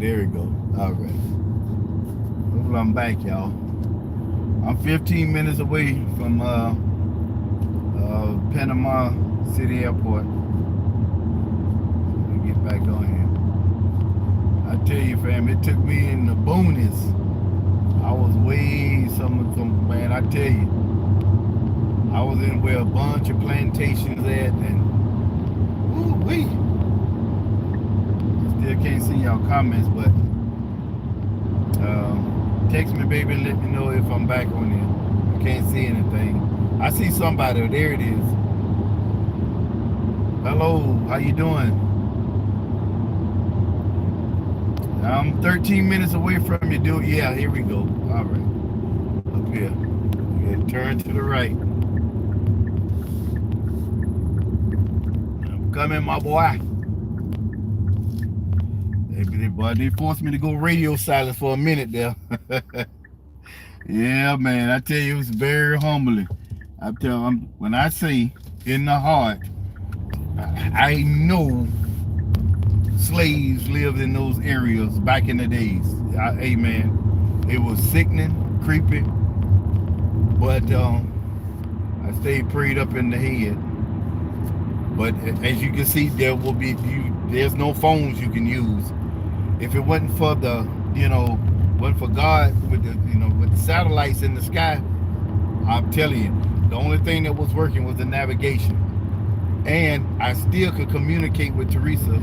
There we go. All right. Well, I'm back, y'all. I'm 15 minutes away from Panama City Airport. Let me get back on here. I tell you, fam, it took me in the boonies. I was way some man. I tell you, I was in where a bunch of plantations at, and woo-wee. Still can't see y'all comments, but text me, baby, and let me know if I'm back on there. I can't see anything. I see somebody. There it is. Hello, how you doing? I'm 13 minutes away from you, dude. Yeah, here we go. All right. Up here. Yeah, turn to the right. I'm coming, my boy. They forced me to go radio silent for a minute there. Yeah, man. I tell you, it's very humbling. I tell them, when I say in the heart, I know slaves lived in those areas back in the days. Amen. It was sickening, creepy, but I stayed prayed up in the head. But as you can see, there's no phones you can use. If it wasn't for wasn't for God with the satellites in the sky, I'm telling you, the only thing that was working was the navigation. And I still could communicate with Teresa,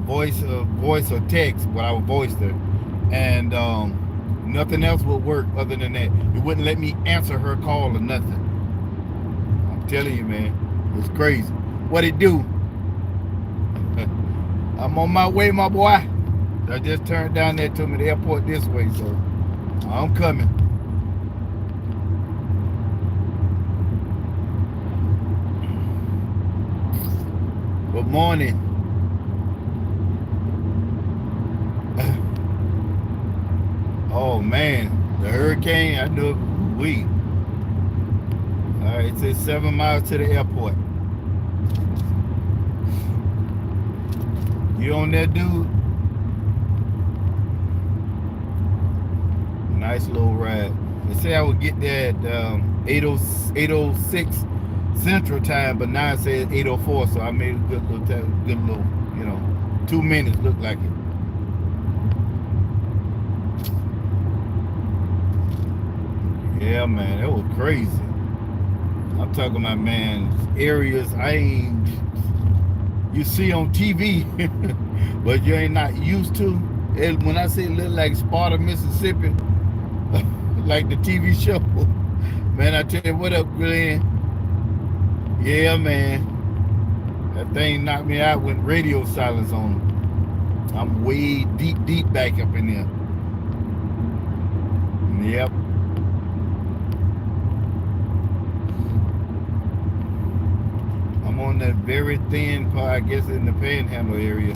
voice or text, what I would voice her, and nothing else would work other than that. It wouldn't let me answer her call or nothing. I'm telling you, man, it's crazy. What it do? I'm on my way, my boy. I just turned down there to me, the airport this way, so I'm coming. Good morning. Oh man, the hurricane, I knew it. All right, it says 7 miles to the airport. You on there, dude? Nice little ride. They say I would get there at 8:06 Central Time, but now it says 8:04, so I made a good little, 2 minutes look like it. Yeah, man, that was crazy. I'm talking about, man, areas you see on TV, but you ain't not used to. And when I say it look like Sparta, Mississippi, like the TV show, man, I tell you what up, Glenn. Yeah, man, that thing knocked me out with radio silence on. I'm way deep back up in there. Yep. I'm on that very thin part, I guess, in the Panhandle area.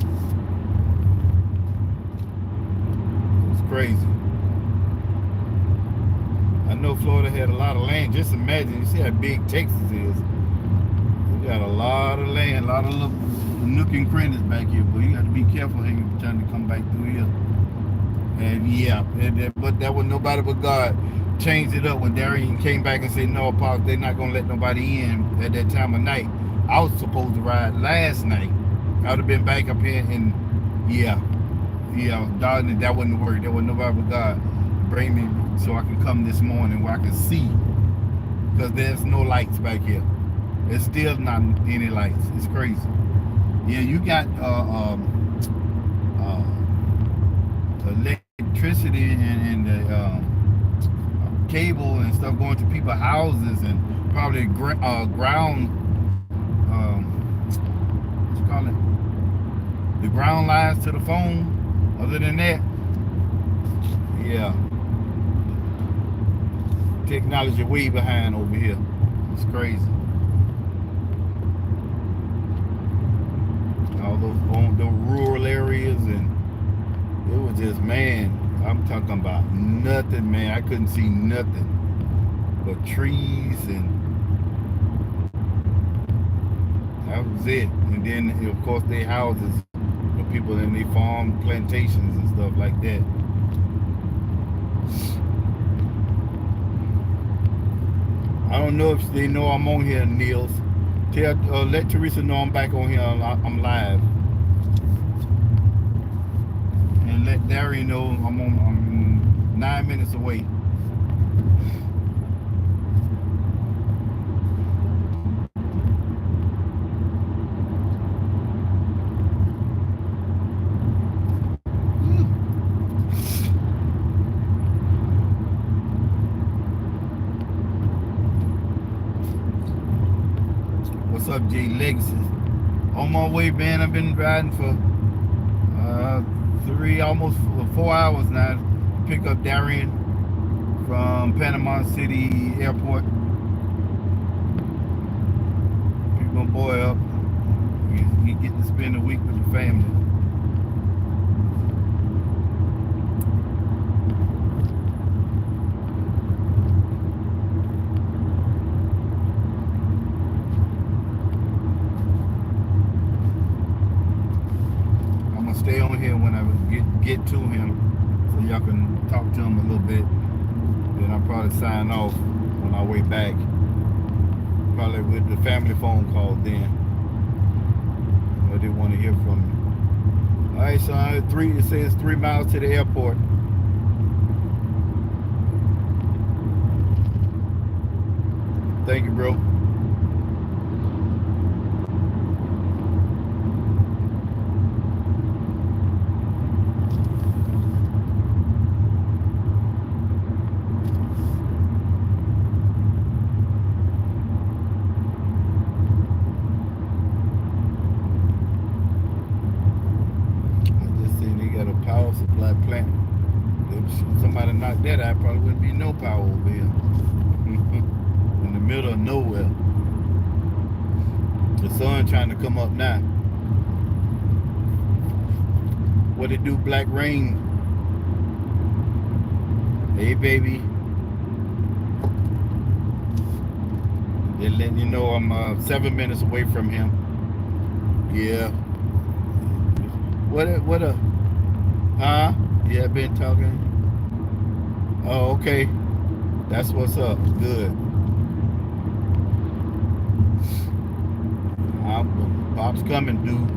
It's crazy. I know Florida had a lot of land. Just imagine, you see how big Texas is. We got a lot of land, a lot of little nook and crannies back here, but you got to be careful how you're trying to come back through here. And yeah, but that was nobody but God changed it up when Darian came back and said, no, Paul, they're not going to let nobody in at that time of night. I was supposed to ride last night. I would have been back up here, and dog, that wouldn't work. There was nobody but God bring me so I can come this morning where I can see, because there's no lights back here. There's still not any lights. It's crazy. Yeah, you got electricity and the cable and stuff going to people's houses, and probably ground, what you call it, the ground lines to the phone. Other than that, yeah, technology way behind over here. It's crazy. All those rural areas, and it was just, man, I'm talking about nothing, man. I couldn't see nothing but trees, and that was it. And then, of course, their houses, the people and they farm plantations and stuff like that. I don't know if they know I'm on here, Niels. Let Teresa know I'm back on here. I'm live. And let Darian know I'm 9 minutes away. What's up, Jay Legacy? On my way, man. I've been riding for almost 4 hours now. Pick up Darian from Panama City Airport. Pick my boy up. He get to spend a week with the family. Stay on here when I get to him, so y'all can talk to him a little bit. Then I'll probably sign off on our way back. Probably with the family phone call then. But they want to hear from me. All right, so it says 3 miles to the airport. Thank you, bro. Power supply plant. If somebody knocked that out, probably wouldn't be no power over here. In the middle of nowhere. The sun trying to come up now. What it do, Black Rain? Hey, baby. They're letting you know I'm 7 minutes away from him. Yeah. What a Huh? Yeah, been talking. Oh, okay. That's what's up. Good. Pop's coming, dude.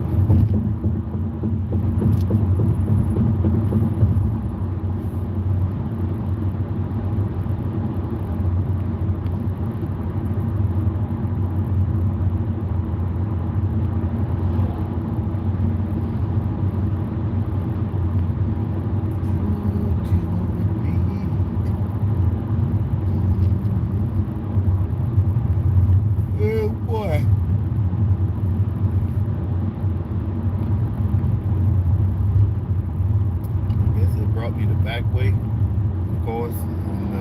Back way, of course, and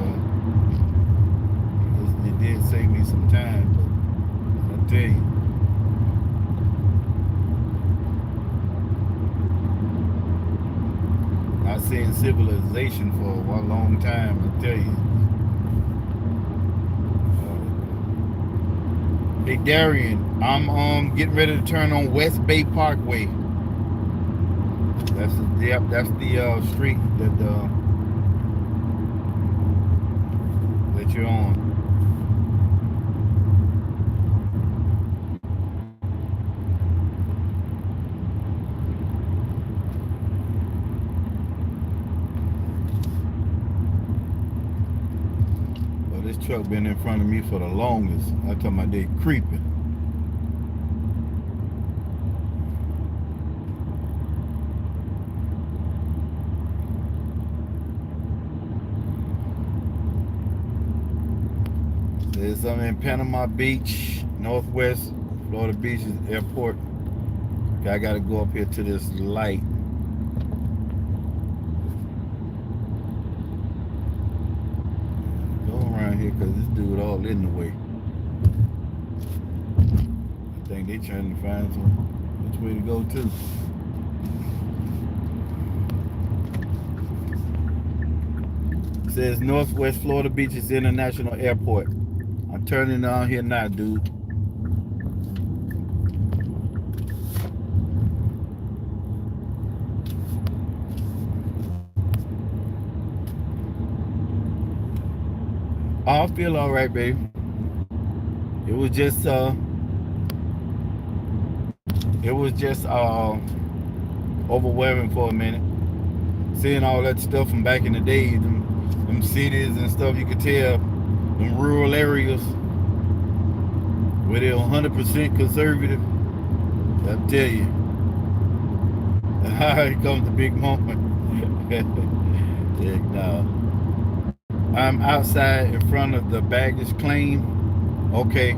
it did save me some time, but I tell you, I've seen civilization for a long time, I tell you. Hey Darian, I'm getting ready to turn on West Bay Parkway. That's the street that you're on. Well, this truck been in front of me for the longest. I tell my day creeping. There's something in Panama Beach, Northwest Florida Beach's airport. Okay, I gotta go up here to this light. Go around here because this dude all in the way. I think they trying to find which way to go to. It says Northwest Florida Beach's International Airport. I'm turning on here now, dude. I feel all right, baby. It was just overwhelming for a minute. Seeing all that stuff from back in the day, them cities and stuff, you could tell, them rural areas where they're 100% conservative. I'll tell you. Here comes the big moment. Yeah, no. I'm outside in front of the baggage claim. Okay.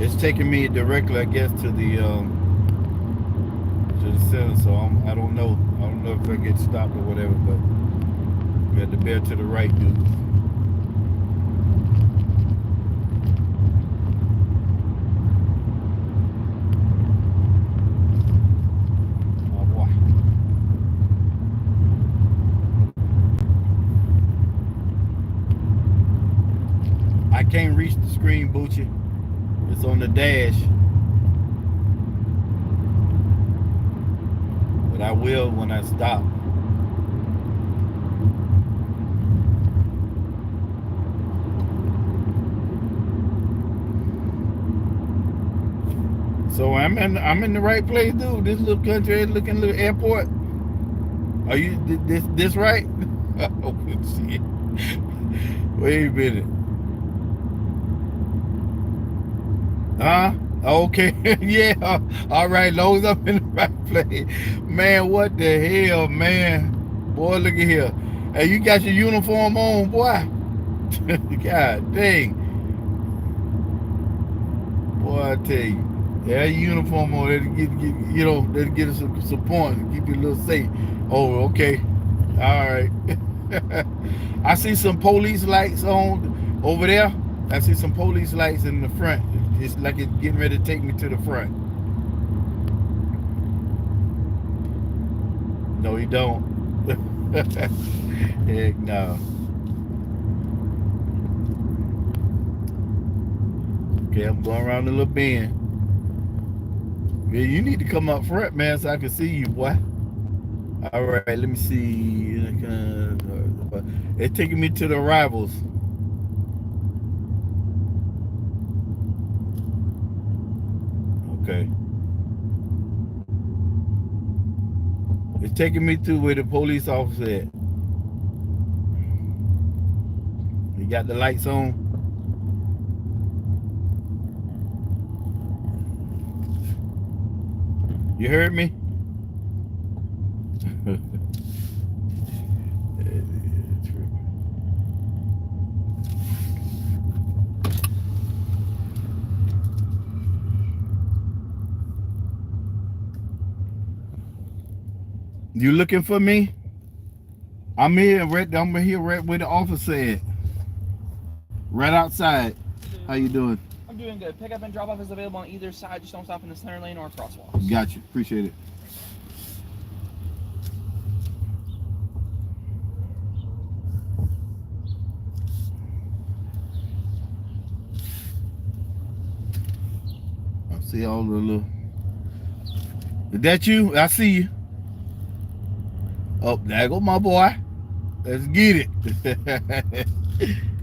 It's taking me directly, I guess, to the center. So I don't know. I don't know if I get stopped or whatever, but we got to bear to the right, dude. I can't reach the screen, Boochie. It's on the dash. But I will when I stop. So I'm in the right place, dude. This little country looking little airport. Are you this right? Oh shit. Wait a minute. Huh? Okay. Yeah. All right. Long as I'm in the right place. Man, what the hell, man? Boy, look at here. Hey, you got your uniform on, boy. God dang. Boy, I tell you. Yeah, your uniform on. That'll get us some points. Keep you a little safe. Oh, okay. All right. I see some police lights on over there. I see some police lights in the front. It's like it's getting ready to take me to the front. No, he don't. Heck no. Okay, I'm going around the little bend. Yeah, you need to come up front, man, so I can see you, boy. All right, let me see. It's taking me to the arrivals. Okay. It's taking me to where the police officer at. You got the lights on? You heard me? You looking for me? I'm here right where the officer at. Right outside. How you doing? I'm doing good. Pickup and drop off is available on either side. Just don't stop in the center lane or crosswalks. Got you. Appreciate it. I see all the little. Is that you? I see you. Oh, there go my boy. Let's get it.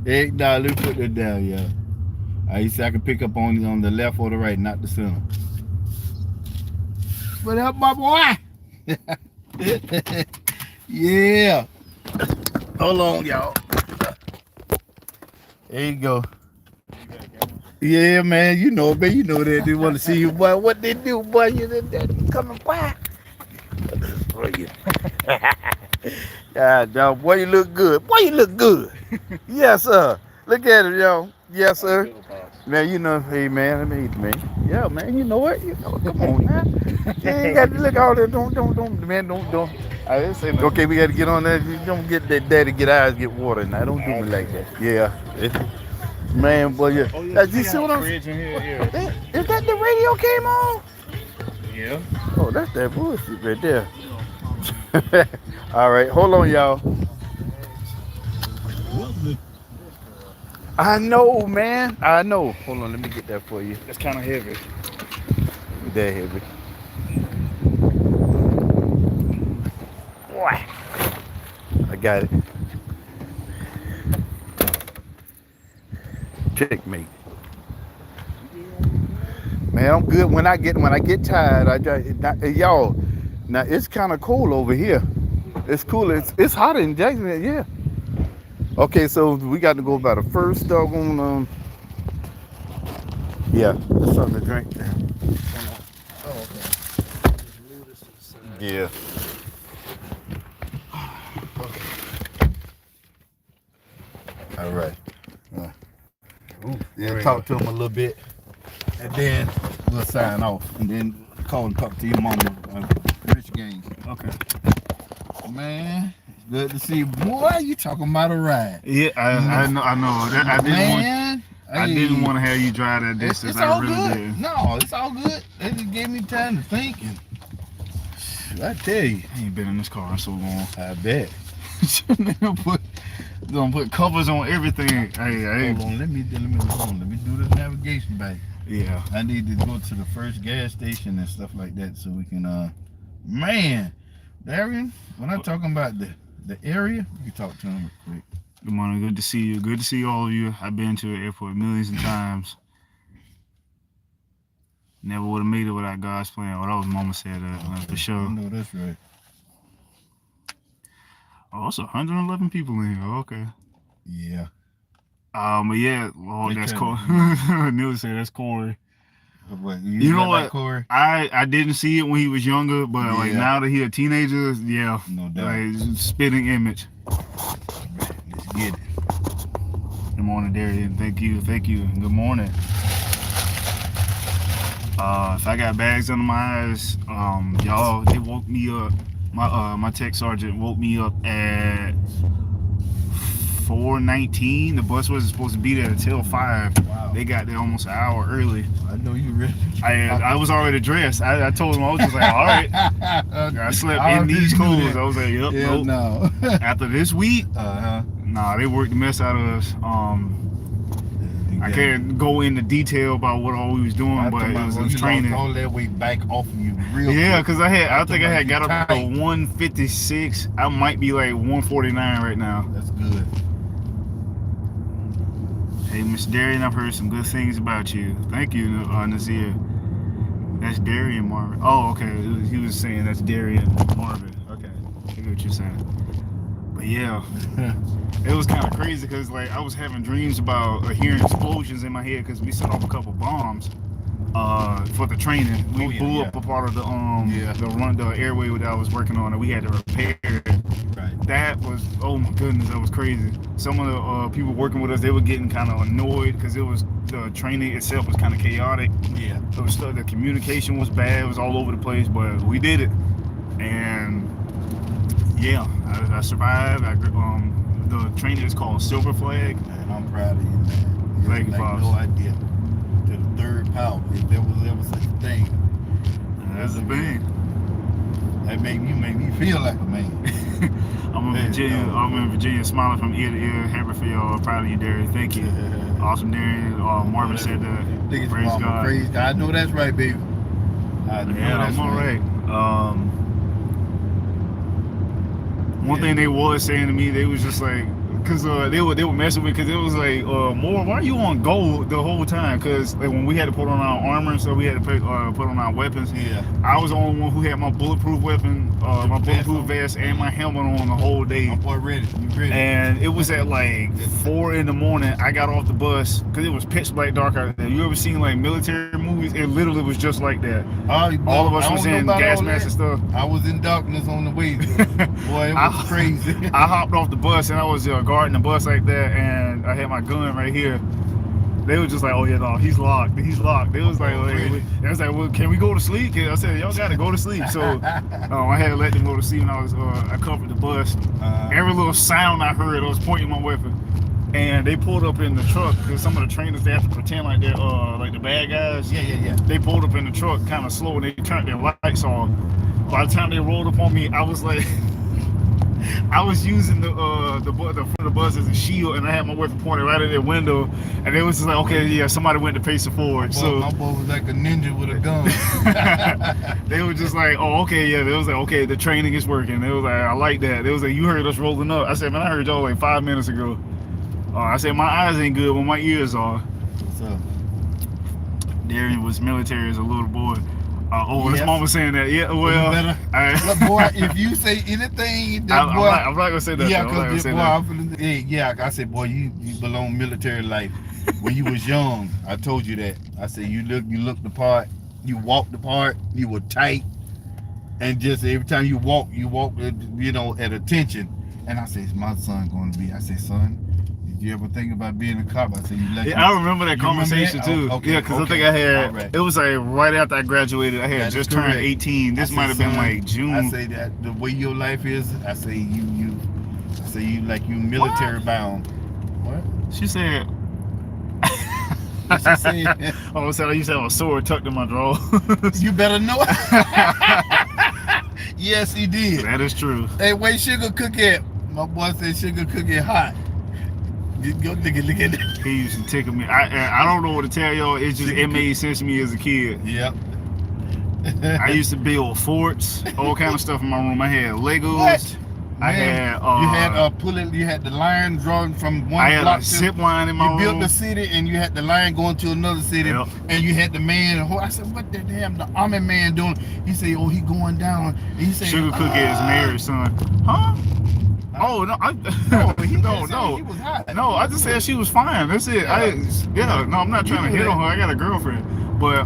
Hey, nah, let me put that down, y'all. You see I can pick up on the left or the right, not the center. What up, my boy? Yeah. Hold on, y'all. There you go. Yeah, man, you know, man, you know that they want to see you, boy. What they do, boy? You coming by. God, dog, boy, you look good. Boy, you look good. Yes, sir. Look at it, yo. Yes, sir. Man, you know, hey, man, man. Yeah, man, you know what? You know, come on, man. You ain't got to look all that. Don't. I didn't say nothing. Okay, we got to get on that. You don't get that daddy, get eyes, get water. Now, don't do me like that. Yeah. Man, boy, yeah. Oh, yeah. You see what I'm saying? Is that the radio came on? Yeah. Oh, that's that bullshit right there. All right, hold on, y'all. I know, man. I know. Hold on, let me get that for you. It's kind of heavy. That heavy. Boy. I got it. checkmate. Man, I'm good. When I get tired, y'all. Now it's kind of cold over here. It's cool. It's hotter in Jacksonville. Yeah. Okay, so we got to go by the first doggone. Yeah, that's something to drink there. Oh, okay. Yeah. All right. Yeah, talk to him a little bit, and then we'll sign off, and then call and talk to your mama. Rich Gaines. Okay. Man, it's good to see you. Boy, you talking about a ride? Yeah, I know. That, I didn't want to have you drive that distance. It's all I really good. did. No, it's all good. They just gave me time to think, and I tell you, I ain't been in this car in so long. I bet. Don't put covers on everything. Hey, Hold on, let me do the navigation back. Yeah. I need to go to the first gas station and stuff like that so we can man, Darian, when I'm talking about the area, you can talk to him real quick. Good morning. Good to see you. Good to see all of you. I've been to the airport millions of times. Never would have made it without God's plan. Well, that was Mama said that for sure. No, that's right. Oh, it's 111 people in here. Okay. Yeah. But yeah, oh, that's Corey. Neil said that's Corey. What, You know what? Corey? I didn't see it when he was younger, but like now that he a teenager, yeah, no doubt. Like, spitting image. Let's get it. Good morning, Darian. Thank you. Good morning. If I got bags under my eyes, y'all, they woke me up. My tech sergeant woke me up at 4:19. The bus wasn't supposed to be there until 5. Wow. They got there almost an hour early. I know you ready. I was already dressed. I told him, I was just like, all right. I slept in these clothes. I was like, yep, yeah, nope. No. After this week, nah, they worked the mess out of us. I can't go into detail about what all we was doing, but it was training. All that weight back off of you real quick. Because I think I had got up to 156. I might be like 149 right now. That's good. Hey, Mr. Darian, I've heard some good things about you. Thank you, Nazir. That's Darian Marvin. Oh, okay. He was saying that's Darian Marvin. Okay, I get what you're saying. But yeah, it was kind of crazy because like I was having dreams about hearing explosions in my head because we set off a couple bombs for the training. We blew up a part of the airway that I was working on, and we had to repair it. Right. That was, oh my goodness, that was crazy. Some of the people working with us, they were getting kind of annoyed because the training itself was kind of chaotic. Yeah. The communication was bad. It was all over the place, but we did it, and yeah, I survived. The training is called Silver Flag. Man, I'm proud of you, man. You Thank you, like Pops. no idea. To the third power, if there was ever such a thing. That's the thing. That you make me feel like a man. I'm in Virginia, smiling from ear to ear. Happy for y'all. Proud of you, Darian. Thank you. Awesome, Darian. Marvin said that. Praise God. Praise God. I know that's right, baby. I'm all right. One thing they was saying to me, they was just like, cause they were messing with, cause it was like, more, why are you on gold the whole time? Cause like when we had to put on our armor and stuff, we had to put on our weapons. Yeah. I was the only one who had my bulletproof weapon, my bulletproof vest, and my helmet on the whole day. My boy ready. You ready? And it was at like 4 in the morning. I got off the bus because it was pitch black dark out there. You ever seen like military movies? It literally was just like that. All of us was in gas masks and stuff. I was in darkness on the way. Boy, it was crazy. I hopped off the bus and I was guarding the bus like that, and I had my gun right here. They were just like, oh yeah, no, he's locked. They was like, well, can we go to sleep? And I said, y'all gotta go to sleep. So I had to let them go to sleep, and I covered the bus. Every little sound I heard, I was pointing my weapon. And they pulled up in the truck because some of the trainers, they have to pretend like they're like the bad guys. Yeah. They pulled up in the truck kind of slow, and they turned their lights on. By the time they rolled up on me, I was like, I was using the front of the bus as a shield, and I had my weapon pointed right at their window, and they was just like, okay, yeah, somebody went to pace it forward. My boy was like a ninja with a gun. They were just like, oh, okay, yeah. They was like, okay, the training is working. They was like, I like that. They was like, you heard us rolling up. I said, man, I heard y'all like 5 minutes ago. I said, my eyes ain't good, but my ears are. up? Darian was military as a little boy. His Yes. mom was saying that. Yeah, well, Look, boy, if you say anything, that I'm boy, not gonna say that. yeah, though. I'm not gonna because say boy, that. yeah, I said, boy, you belong military life. When you was young, I told you that. I said you look the part, you walk the part, you were tight, and just every time you walk, at attention. And I said, is my son going to be? I said, son, did you ever think about being a cop? I said, you lucky. Yeah, I remember that conversation remember that? too. Oh, okay, yeah, because okay. I think I had. Right. It was like right after I graduated. I had That is just turned correct. 18. This I might said, have been son, like June. I say that the way your life is, I say you like you military bound. What? She said. She said, Oh, so I used to have a sword tucked in my drawer. you better know it. Yes, he did. That is true. Hey, wait, sugar cookie. My boy said sugar cookie hot. Go look at that. He used to tickle me. I don't know what to tell y'all. It made sense to me as a kid. Yep. I used to build forts, all kind of stuff in my room. I had Legos. What? I Man, had you had the line drawn from one I had block a to zip line in my you built room. the city and you had the line going to another city. Yep. And you had the man. I said, what the damn the army man doing? He said, oh, he going down. And he said, Sugar Cookie is Mary's son. Huh? Oh no! He was hot. No, I just said she was fine. That's it. I'm not trying to hit on her. I got a girlfriend, but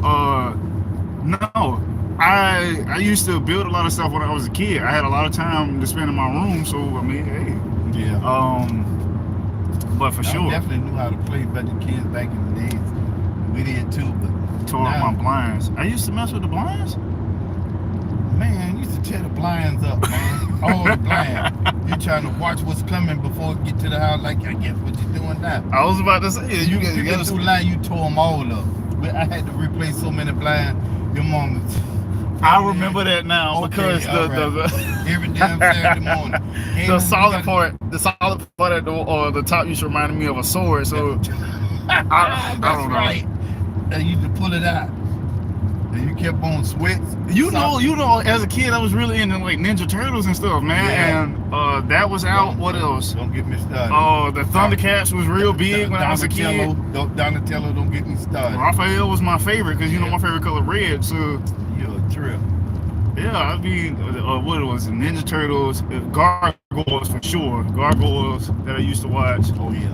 no. I used to build a lot of stuff when I was a kid. I had a lot of time to spend in my room, so I mean, hey. Yeah. But for sure. I definitely knew how to play better than kids back in the days. We did too, but Tore up my blinds. I used to mess with the blinds. Man, you used to tear the blinds up, man. All the blinds. You trying to watch what's coming before you get to the house, like I guess what you doing now. I was about to say, You get through the line, you tore them all up. But I had to replace so many blinds. Your mom was. I remember that now Okay, because every damn Saturday morning. the solid part at the top used to remind me of a sword. So I don't know. Right. And you used to pull it out. And you kept on sweats. You know, as a kid, I was really into like Ninja Turtles and stuff, man. Yeah. And that was out. What else? Don't get me started. The Thundercats was real big when I was a kid. Donatello, don't get me started. Raphael was my favorite because you know my favorite color red. So You're a trip. yeah, I mean, what it was, Ninja Turtles, Gargoyles for sure. Gargoyles that I used to watch. Oh yeah.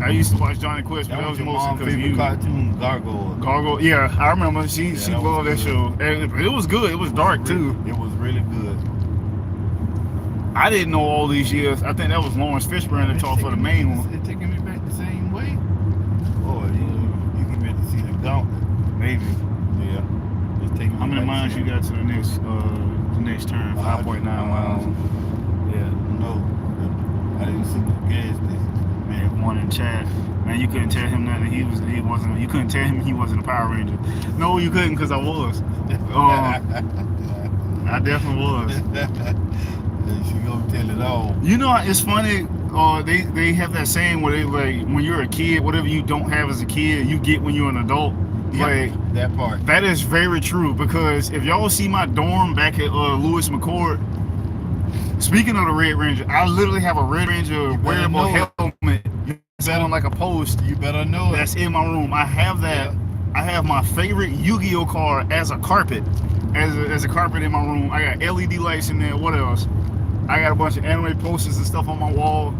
I used to watch Johnny Quest, but That that was was your mostly mom's because favorite you. cartoon, Gargoyle. Gargoyle, yeah, I remember. She that loved that was show, and it was good. It was dark too. It was really good. I didn't know all these years. I think that was Lawrence Fishburne that talked for the main one. It's taking me back the same way. Oh, you can ready to see the gauntlet. Maybe. Yeah. It's taking me How many back miles the you same got to the next turn? 5.9 miles. Yeah. No, I didn't see the gas station. Man, one in chat. Man, you couldn't tell him that he wasn't. You couldn't tell him he wasn't a Power Ranger. No, you couldn't, because I was. I definitely was. She gonna tell it all. You know, it's funny. They have that saying where they like when you're a kid, whatever you don't have as a kid, you get when you're an adult. Like that part. that is very true, because if y'all see my dorm back at Lewis McCord, speaking of the Red Ranger, I literally have a Red Ranger wearable helmet set on like a post. You better know That's in my room. I have that. Yeah. I have my favorite Yu-Gi-Oh card as a carpet, as a carpet in my room. I got LED lights in there. What else? I got a bunch of anime posters and stuff on my wall.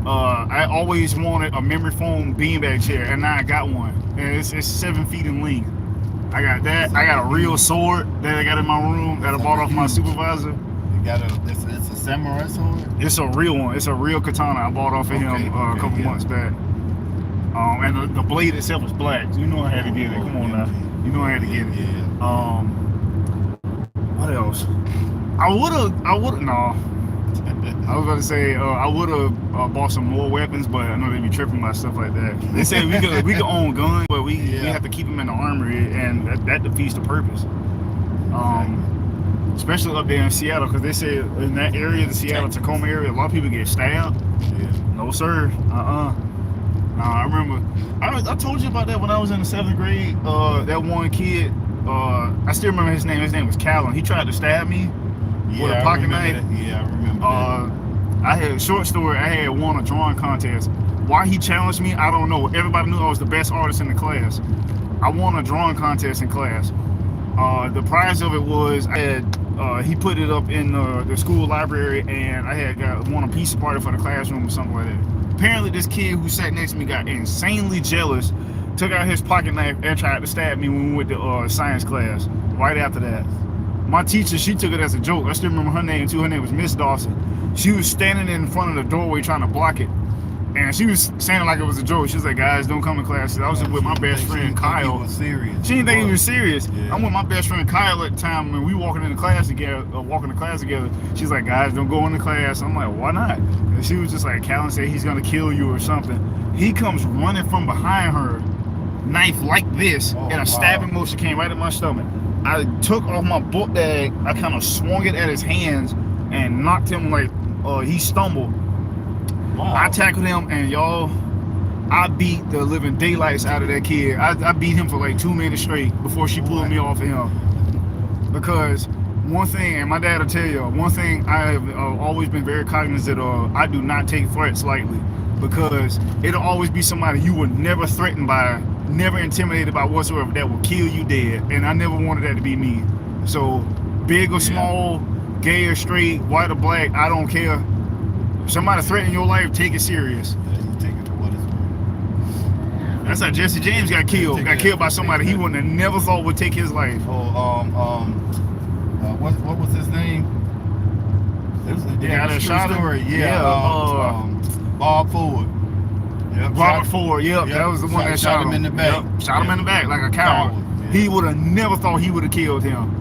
I always wanted a memory foam beanbag chair, and now I got one. And it's 7 feet in length. I got that. I got a real sword that I got in my room that I bought off my supervisor. It's a samurai sword? It's a real one. It's a real katana I bought off of him a couple months back. And the blade itself is black. So you know I had to get it. Come on now. You know I had to get it. Yeah. What else? I would no. I was about to say I would have bought some more weapons, but I know they be tripping about stuff like that. They say we could own guns, but we have to keep them in the armory, and that defeats the purpose. Especially up there in Seattle, because they say in that area, the Seattle-Tacoma area, a lot of people get stabbed. Yeah. No sir. I remember. I told you about that when I was in the 7th grade. That one kid. I still remember his name. His name was Callan. He tried to stab me with a pocket knife. Yeah, I remember. I had a short story. I had won a drawing contest. Why he challenged me, I don't know. Everybody knew I was the best artist in the class. I won a drawing contest in class. The prize of it was he put it up in the school library, and I had won a pizza party for the classroom or something like that. Apparently, this kid who sat next to me got insanely jealous, took out his pocket knife and tried to stab me when we went to science class. Right after that, my teacher, she took it as a joke. I still remember her name too. Her name was Miss Dawson. She was standing in front of the doorway trying to block it. And she was saying it like it was a joke. She was like, guys, don't come to class. I was with my best friend, Kyle. She didn't think he was serious. Yeah. I'm with my best friend, Kyle, at the time, and we walking to class together. She's like, guys, don't go into class. I'm like, why not? And she was just like, Callan said he's going to kill you or something. He comes running from behind her, knife like this, and a stabbing motion came right at my stomach. I took off my book bag. I kind of swung it at his hands and knocked him like he stumbled. Wow. I tackled him, and y'all, I beat the living daylights out of that kid. I beat him for like 2 minutes straight before she pulled me off of him. Because one thing, and my dad will tell you, one thing I have always been very cognizant of, I do not take threats lightly. Because it'll always be somebody you were never threatened by, never intimidated by whatsoever, that will kill you dead. And I never wanted that to be me. So big or small, gay or straight, white or black, I don't care. Somebody threatening your life, take it serious. Yeah, you take it to what it's worth. That's how Jesse James got killed. Got killed by somebody he wouldn't have never thought would take his life. What was his name? It was a shot story. Bob Ford. Yep, Robert Ford. Yep, that was the one that shot him in the back. Yep, shot him in the back like a coward. Yeah. He would have never thought he would have killed him.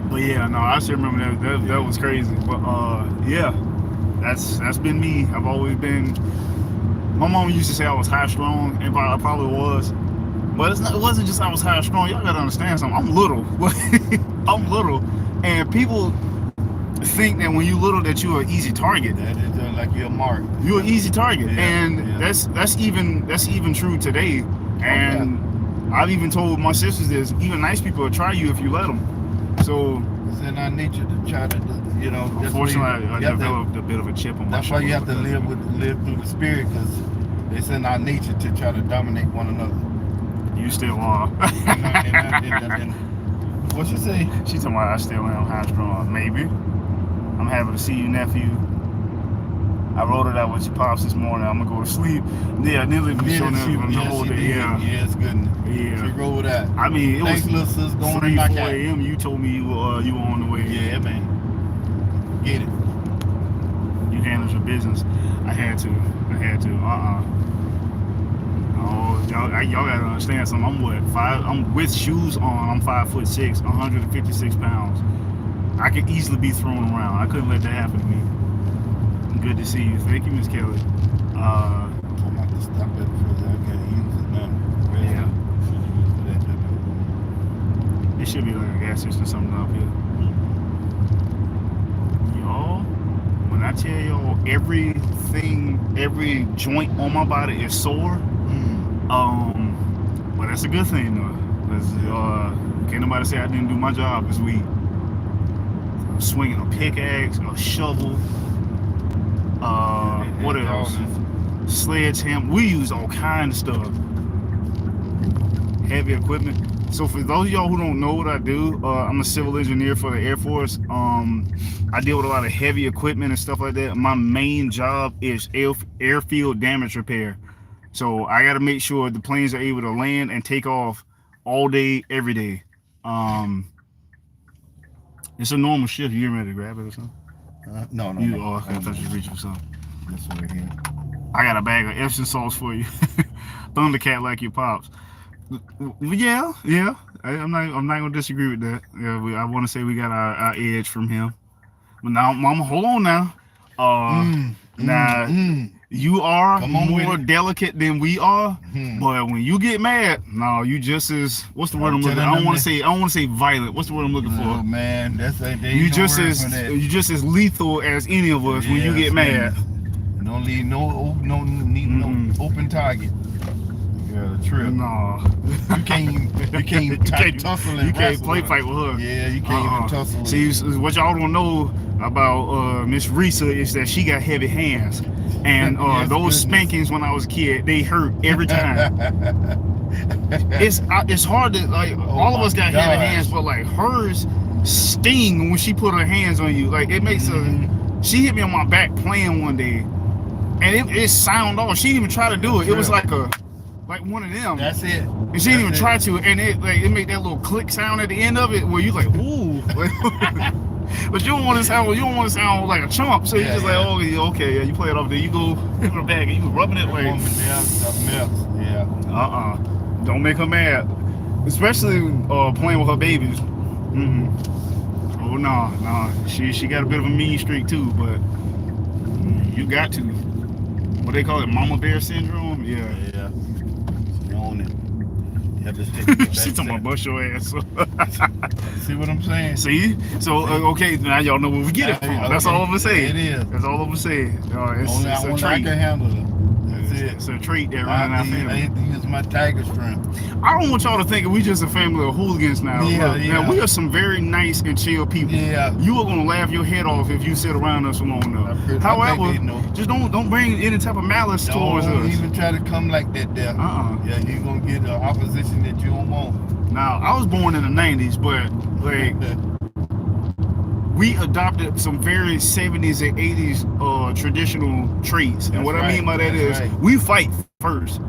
But yeah, no, I still remember that was crazy. But yeah, that's been me. I've always been. My mom used to say I was high strung, and I probably was. But it wasn't just I was high strung. Y'all gotta understand something. I'm little. I'm little, and people think that when you little that you're an easy target. That is like you're a mark. You're an easy target, and that's even true today. And I've even told my sisters this. Even nice people will try you if you let them. So it's in our nature to try to, you know. Unfortunately, I developed a bit of a chip on my shoulder. That's why you have to live through the spirit, because it's in our nature to try to dominate one another. You still are. What you say? She talking about I still am high strung. Maybe. I'm happy to see you, nephew. I wrote it out with your pops this morning. I'm gonna go to sleep. Yeah, nearly been showing up the whole day. Yeah, it's good. Yeah, she rolled out. I mean, it was little sis, going 3, 4 a.m. You told me you were on the way. Yeah, man. Get it. You handled your business. I had to. Oh, y'all gotta understand something. I'm with shoes on. I'm 5'6", 156 pounds. I could easily be thrown around. I couldn't let that happen to me. Good to see you. Thank you, Miss Kelly. I'm about to stop it because I can't use it now. Yeah. It should be like a gas station or something up here. Y'all, when I tell y'all every joint on my body is sore, but that's a good thing though. Because can't nobody say I didn't do my job this week. Swinging a pickaxe, a shovel. What else? Sledgehammer. We use all kinds of stuff. Heavy equipment. So for those of y'all who don't know what I do, I'm a civil engineer for the Air Force. I deal with a lot of heavy equipment and stuff like that. My main job is airfield damage repair. So I got to make sure the planes are able to land and take off all day, every day. It's a normal shift. You ready to grab it or something? No. I thought you reached for something. This way here. I got a bag of Epsom sauce for you. Thundercat like your pops. Yeah. I'm not gonna disagree with that. Yeah, I want to say we got our edge from him. But now, Mama, hold on now. You are more delicate than we are, but when you get mad, no, you just as what's the word I'm looking for? I don't want to say violent. What's the word I'm looking for? Oh man, that's like you just as lethal as any of us when you get mad. Don't leave no open target. Yeah, the trip. No, you can't tussle and you can't play fight with her. Yeah, you can't even tussle. See, what y'all don't know, about Miss Risa is that she got heavy hands, and Yes, those goodness. spankings when I was a kid, they hurt every time. It's hard to like. All of us got heavy gosh. hands, but like hers sting when she put her hands on you. Like it makes She hit me on my back playing one day, and it sound off. She didn't even try to do it. It was like one of them. That's it. And she didn't even try to, and it made that little click sound at the end of it where you like, ooh. But you don't want to sound like a chump, so you just like, oh, okay, yeah, you play it off there. You go in the bag and you rubbing it like, don't make her mad, especially playing with her babies. Oh no, she got a bit of a mean streak too, but you got to. What they call it, mama bear syndrome? Yeah. She on it. You have to stick She talking about bust your ass. See what I'm saying? See? So okay, now y'all know where we get it from. That's all I'm gonna say. It is. That's all I'm gonna say. It's Only a I trait. can handle it. That's it. It's a trait that I running our have family. to use my tiger strength. I don't want y'all to think we just a family of hooligans now. Yeah, Look, now we are some very nice and chill people. Yeah. You are gonna laugh your head off if you sit around us for long enough. However, just don't bring any type of malice towards Don't us. even try to come like that there. Yeah, you're gonna get an opposition that you don't want. Now, I was born in the 90s, but like we adopted some very 70s and 80s traditional traits. And what I mean by that is we fight first.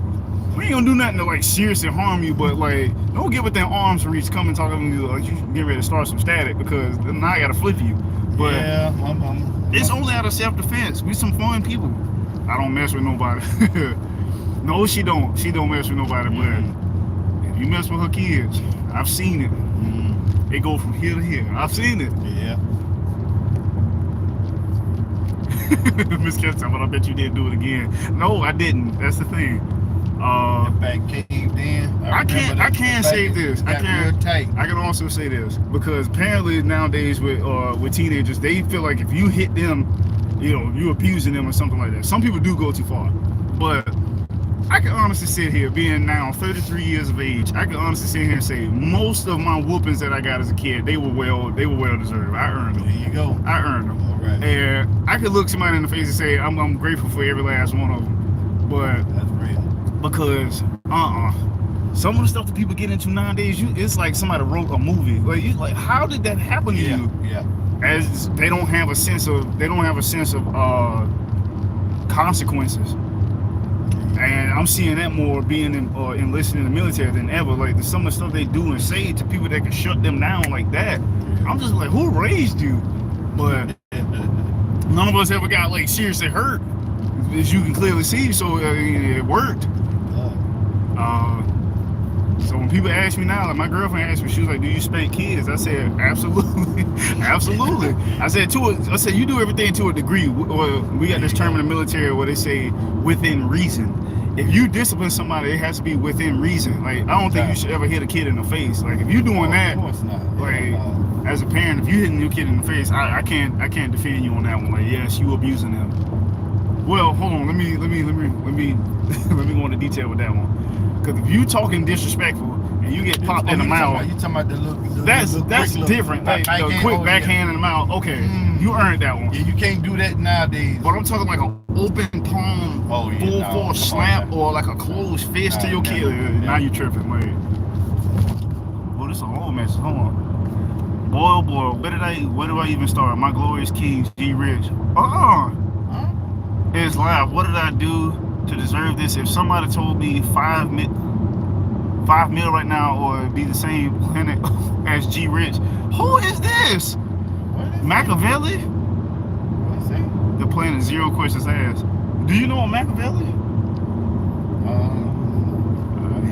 We ain't gonna do nothing to like seriously harm you, but like don't get within arm's reach, come and talk to you like you get ready to start some static, because then I gotta flip you. But yeah, it's only out of self-defense. We some fun people. I don't mess with nobody. No, she don't. She don't mess with nobody, but if you mess with her kids, I've seen it. They go from here to here. I've seen it. Yeah. Miss Ketchup, but I bet you didn't do it again. No, I didn't. That's the thing. Back caved in. I can't say this. I Real tight. can also say this, because apparently nowadays with teenagers, they feel like if you hit them, you abusing them or something like that. Some people do go too far, but I can honestly sit here, being now 33 years of age, I can honestly sit here and say most of my whoopings that I got as a kid, they were well deserved. I earned them. There you go. I earned them. All right. And I could look somebody in the face and say I'm grateful for every last one of them, but That's real. because some of the stuff that people get into nowadays, it's like somebody wrote a movie. Like how did that happen to you? Yeah. As they don't have a sense of consequences. And I'm seeing that more being enlisted in the military than ever. Like some of the stuff they do and say to people that can shut them down like that. I'm just like, who raised you? But none of us ever got like seriously hurt, as you can clearly see. So it worked. So when people ask me now, like my girlfriend asked me, she was like, "Do you spank kids?" I said, "Absolutely, absolutely." I said you do everything to a degree. We got this term in the military where they say within reason. If you discipline somebody, it has to be within reason. Like I don't think you should ever hit a kid in the face. Like if you're doing that, of course not. like as a parent, if you hitting your kid in the face, I can't defend you on that one. Like yes, you abusing them. Well, hold on. Let me go into detail with that one. Because if you talking disrespectful and you get popped in the mouth, you talking about the that's different. Like the quick backhand in the mouth. Okay, you earned that one. Yeah, you can't do that nowadays. But I'm talking like an open palm, full force slap, or like a closed fist to your kid. Now you tripping, like. Well, this is a whole mess. Hold on. Boy, oh boy, where do I even start? My glorious king, G Rich. It's live. What did I do to deserve this? If somebody told me 5 mil right now, or it'd be the same planet as G Rich. Who is this? Machiavelli? The planet Zero Questions Asked. Do you know a Machiavelli?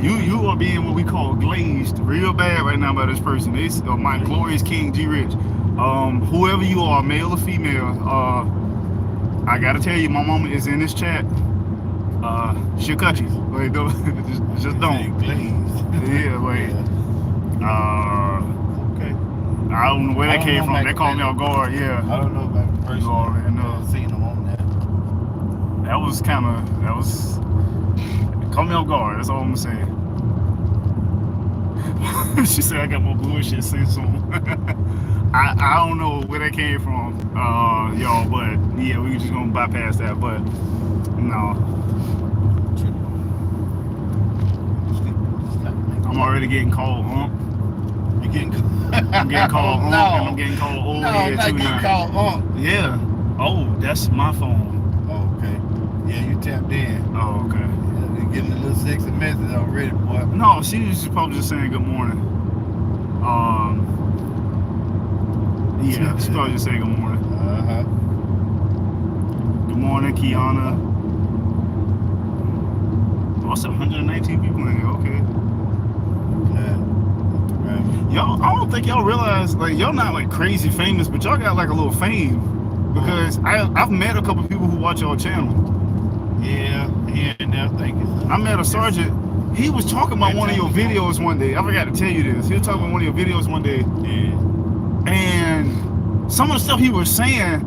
You are being what we call glazed real bad right now by this person. It's my glorious king G Rich. Whoever you are, male or female, I gotta tell you, my mama is in this chat. She'll cut you. Like, don't, just don't. Yeah, like, okay. I don't know where that came from. They called me off guard. Yeah. I don't know about the person. You already know. Seen them on that. That was caught me off guard. That's all I'm saying. She said I got more bullshit sense on. I don't know where that came from, y'all, but yeah, we just gonna bypass that. But no, I'm already getting called You getting? I'm getting called no. and I'm getting called old No, head not too getting now. called Yeah. Oh, that's my phone. Oh, okay. Yeah, you tapped in. Oh, okay. Yeah, you getting a little sexy message already, boy. No, she was probably just saying good morning. Yeah, she's probably just saying good morning. Uh-huh. Good morning, Kiana. Oh, it's 119 people in here. Okay. Y'all, I don't think y'all realize, like, y'all not like crazy famous, but y'all got like a little fame because I've met a couple people who watch y'all channel. Yeah, and there, thank you. I met a sergeant. He was talking about one of your videos one day. I forgot to tell you this. He was talking about one of your videos one day. Yeah. And some of the stuff he was saying,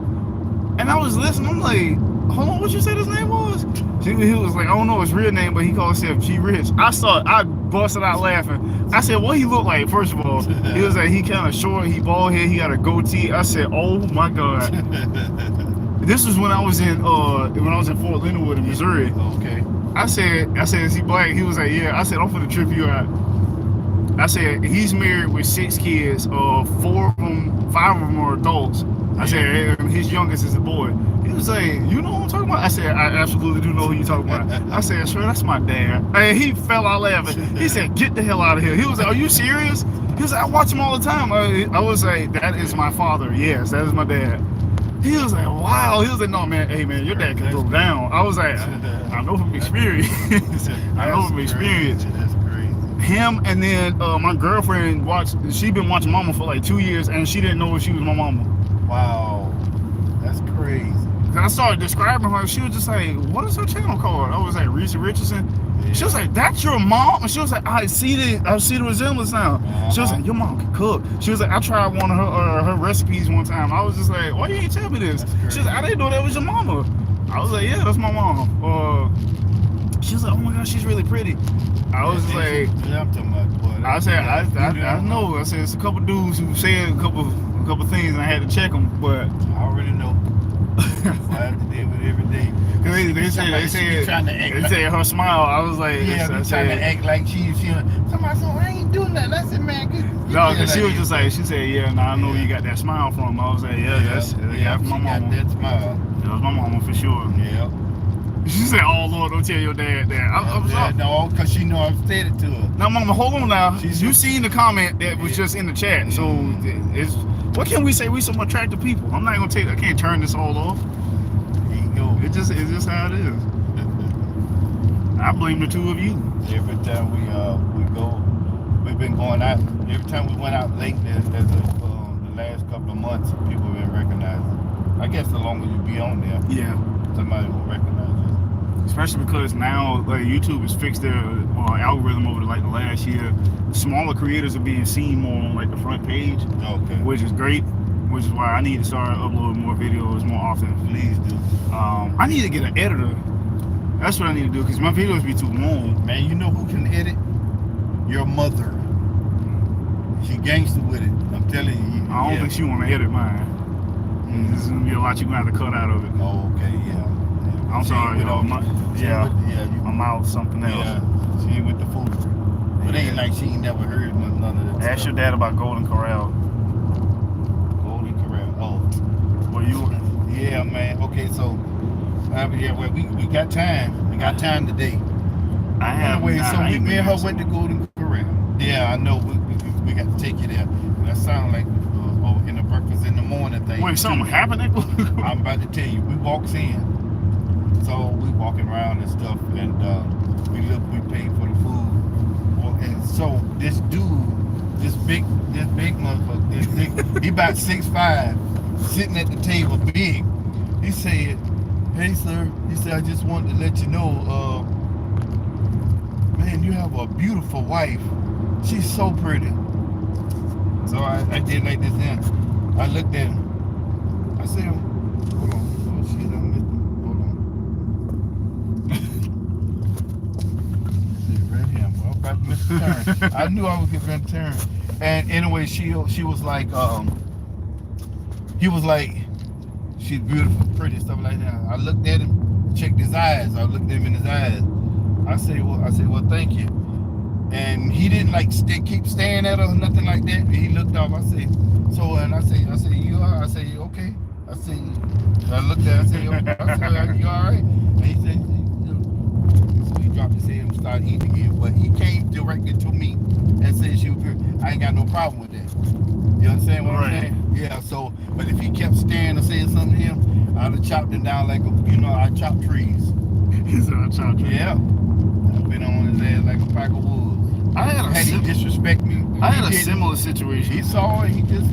and I was listening, I'm like, hold on, what you said his name was? He was like, I don't know his real name, but he called himself G Rich. I busted out laughing. I said, what he look like, first of all? He was like, he kind of short, he bald head, he got a goatee. I said, oh my God. This was when I was in Fort Leonard in Missouri. Okay. I said, is he black? He was like, yeah. I said, I'm finna trip you out. I said, he's married with 6 kids, 5 of them are adults. I said, his youngest is a boy. He was like, you know what I'm talking about? I said, I absolutely do know who you're talking about. I said, sure, that's my dad. And he fell out laughing. He said, get the hell out of here. He was like, are you serious? He was like, I watch him all the time. I was like, that is my father. Yes, that is my dad. He was like, wow. He was like, no, man, hey, man, your dad can throw down. I was like, I know from experience. I know from experience. That's crazy. Him and then my girlfriend she been watching Mama for like 2 years and she didn't know she was my mama. Wow. That's crazy. I started describing her. She was just like, what is her channel called? I was like, Reese Richardson. Yeah. She was like, that's your mom? And she was like, I see the resemblance now. She was like, your mom can cook. She was like, I tried one of her recipes one time. I was just like, why you ain't tell me this? She was like, I didn't know that was your mama. I was like, yeah, that's my mom. She was like, oh my God, she's really pretty. I was like, I said, I know. I said, it's a couple dudes who said a couple things and I had to check them, but I already know. I have to deal with it every day. They said her smile. I was like, yeah, I trying to act like she somebody said, I ain't doing that. I said, man, no, because she was just like, she said, yeah, I know you got that smile from. I was like, that's my mama. Got that smile. That was my mama for sure. Yeah. She said, oh Lord, don't tell your dad that. No, because she know I've said it to her. Now, mama, hold on now. You seen the comment that was just in the chat. So what can we say? We some attractive people. I'm not gonna I can't turn this all off. There you go. It's just how it is. I blame the two of you. Every time we go, we've been going out. Every time we went out late, the last couple of months, people have been recognizing. I guess the longer you be on there, yeah, somebody will recognize you. Especially because now like YouTube has fixed their algorithm over the last year. Smaller creators are being seen more on like the front page, which is great. Which is why I need to start uploading more videos more often. Please do. I need to get an editor. That's what I need to do because my videos be too long. Man, you know who can edit? Your mother. She gangster with it. I'm telling you. I don't think she want to edit mine. There's gonna be a lot you're gonna have to cut out of it. Oh, okay, yeah. I'm sorry, y'all. I'm out something else. Yeah, she ain't with the food. But ain't like she ain't never heard none of that. Ask your dad about Golden Corral. Golden Corral. Oh. Well, yeah, man. Okay, so we got time. We got time today. I have. Anyway, so me and her went to Golden Corral. Yeah, I know. We got to take you there. That sounds like in the breakfast in the morning thing. Wait, something happened? I'm about to tell you. We walks in. So we walking around and stuff, and we paid for the food. Well, and so this dude, this big motherfucker, he about 6'5", sitting at the table, big. He said, "Hey sir," he said, "I just wanted to let you know, man, you have a beautiful wife. She's so pretty." So I did like this then. I looked at him. I said, "Hold on, oh shit, I missed him. Hold on." Right here, well, I'm about to miss the turn. I knew I was getting ready to turn. And anyway, she was like, he was like, she's beautiful, pretty, stuff like that. I looked at him, checked his eyes. I looked at him in his eyes. I said, well, thank you. And he didn't like keep staring at her or nothing like that. And he looked off. I said, so, and I said, you are? I said, okay. I said, I looked at her, I said, you all right? And he said, so he dropped his head and started eating again. But he came directly to me and said she was good. I ain't got no problem with that. You understand what I'm saying? Yeah, so, but if he kept staring or saying something to him, I'd have chopped him down like, I chop trees. He said, I chop trees. Yeah. I've been on his ass like a pack of wolves. Had he disrespect me. I had a similar situation. He saw it, he just,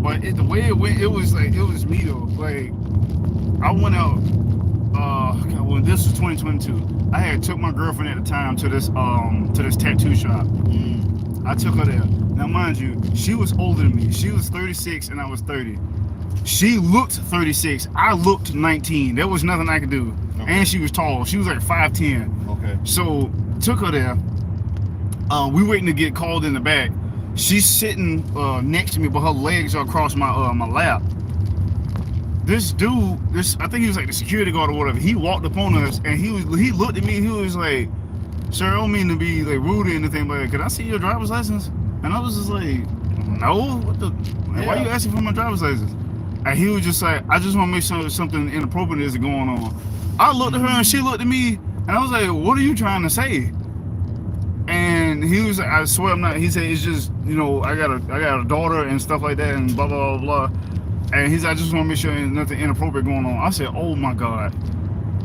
But the way it went, it was me though. Like, I went out, well, this was 2022. I had took my girlfriend at the time to this tattoo shop. I took her there. Now, mind you, she was older than me. She was 36 and I was 30. She looked 36. I looked 19. There was nothing I could do. Okay. And she was tall. She was like 5'10". Okay. So, took her there. We waiting to get called in the back. She's sitting next to me, but her legs are across my lap. This dude, I think he was like the security guard or whatever. He walked up on us and he looked at me and he was like, "Sir, I don't mean to be like rude or anything, but can I see your driver's license?" And I was just like, "No, what the? Why are you asking for my driver's license?" And he was just like, "I just want to make sure something inappropriate isn't going on." I looked at her and she looked at me and I was like, "What are you trying to say?" And he was like, "I swear I'm not." He said, "It's just, I got a daughter and stuff like that and blah blah blah blah." And he's like, "I just want to make sure there's nothing inappropriate going on." I said, "Oh my God!"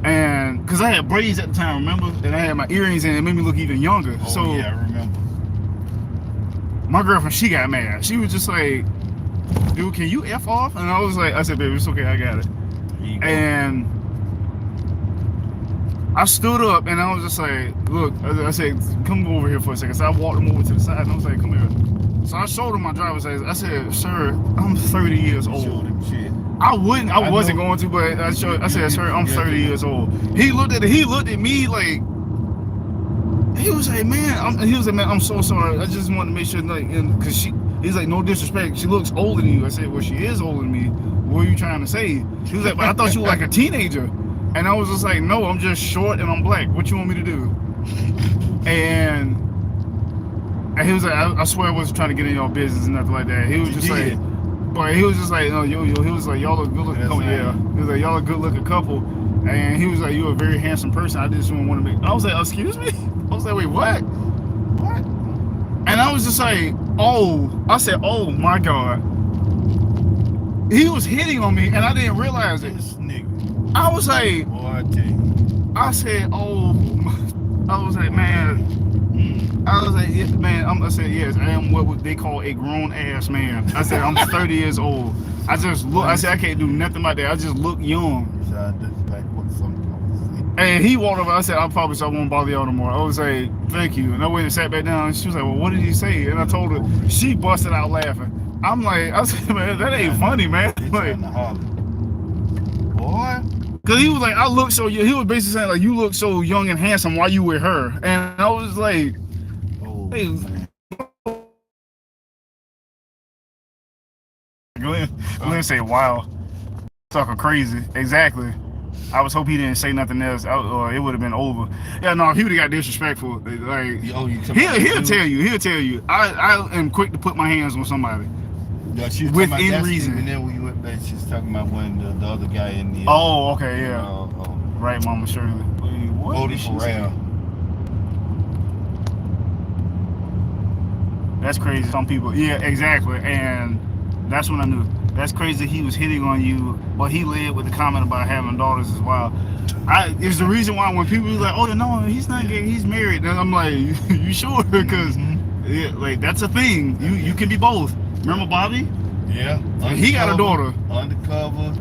And because I had braids at the time, remember, and I had my earrings in, it made me look even younger. Oh, so yeah, I remember. My girlfriend, she got mad. She was just like, "Dude, can you F off?" And I said, "Baby, it's okay, I got it." And I stood up and I was just like, "Look," I said, "Come over here for a second." So I walked him over to the side and I was like, "Come here." So I showed him my driver's license. I said, "Sir, I'm 30 years old." I wasn't going to, but I said, "Sir, I'm 30 years old." He looked at me like, he was like, "Man," I'm so sorry. I just wanted to make sure, like, because he's like, "No disrespect, she looks older than you." I said, "Well, she is older than me. What are you trying to say?" He was like, "But I thought you were like a teenager." And I was just like, "No, I'm just short and I'm black. What you want me to do?" And he was like, I swear I wasn't trying to get in your business and nothing like that. He was just like, but he was just like, "No, he was like, y'all look good looking couple." Yeah. He was like, "Y'all a good looking couple." And he was like, "You're a very handsome person. I just want to make." I was like, "Excuse me?" I was like, "Wait, what?" What? And I was just like, "Oh," I said, "Oh my God." He was hitting on me and I didn't realize it. This nigga. I was like, boy, I tell you. I said, "Oh," I was like, "Man." I was like, "Yeah, man." I said, "Yes, I am what they call a grown ass man." I said, "I'm 30 years old. I just look." I said, "I can't do nothing like that. I just look young." And he walked over. I said, "I promise I won't bother y'all no more." I was like, "Thank you." And I went and sat back down. And she was like, "Well, what did he say?" And I told her. She busted out laughing. I'm like, I said, "Man, that ain't funny, man." Like, boy. Cause he was like, "I look so," he was basically saying like, "You look so young and handsome. Why you with her?" And I was like, Oh, "Hey." Glenn say, "Wow, talking crazy." Exactly. I was hoping he didn't say nothing else, or it would have been over. Yeah, no, if he would have got disrespectful, like, he'll tell you. He'll tell you. I am quick to put my hands on somebody. Yeah, she's within reason. And then when you went back, she's talking about when the other guy in the. Oh, okay, yeah. Right, Mama Shirley. What? Voted for Ram. That's crazy. Some people, yeah, exactly. And that's when I knew. That's crazy. He was hitting on you, but he led with the comment about having daughters as well. It's the reason why when people be like, "Oh, no, he's not gay, he's married," and I'm like, "You sure?" Because yeah, like that's a thing. You can be both. Remember Bobby? Yeah. He got a daughter. Undercover.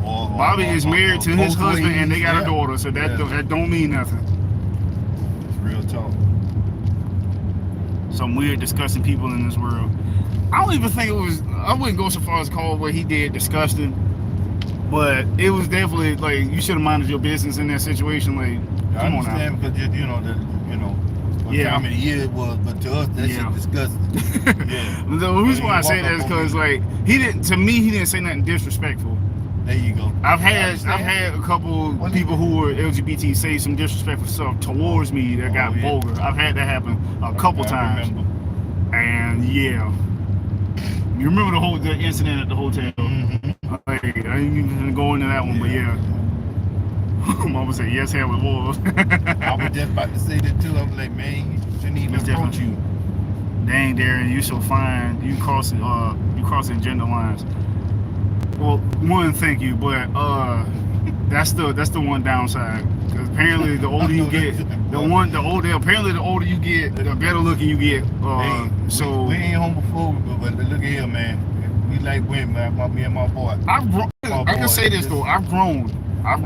Bobby is married to his husband, and they got a daughter. So that don't mean nothing. It's real talk. Some weird, disgusting people in this world. I don't even think it was. I wouldn't go so far as call what he did disgusting, but it was definitely like you should have minded your business in that situation. Like, come on now. I understand because what time of the year it was, but to us that shit disgusting. Yeah. The reason why I say that is because like he didn't say nothing disrespectful. There you go. I've had a couple people who were LGBT say some disrespectful stuff towards me that got vulgar. I've had that happen a couple times. And yeah, you remember the incident at the hotel? Like, I ain't even gonna go into that one, but yeah. Mama said yes, hell it was. I was just about to say that too. I was like, man, you shouldn't even approach you. Dang, Darren, you so fine. You crossing gender lines. Well, one, thank you, but that's the one downside. Because apparently, the older you get, the older you get, the better looking you get. Hey, so we ain't homophobic, but look at here, man. We like women, me and my boy. I can say this though. I've grown. I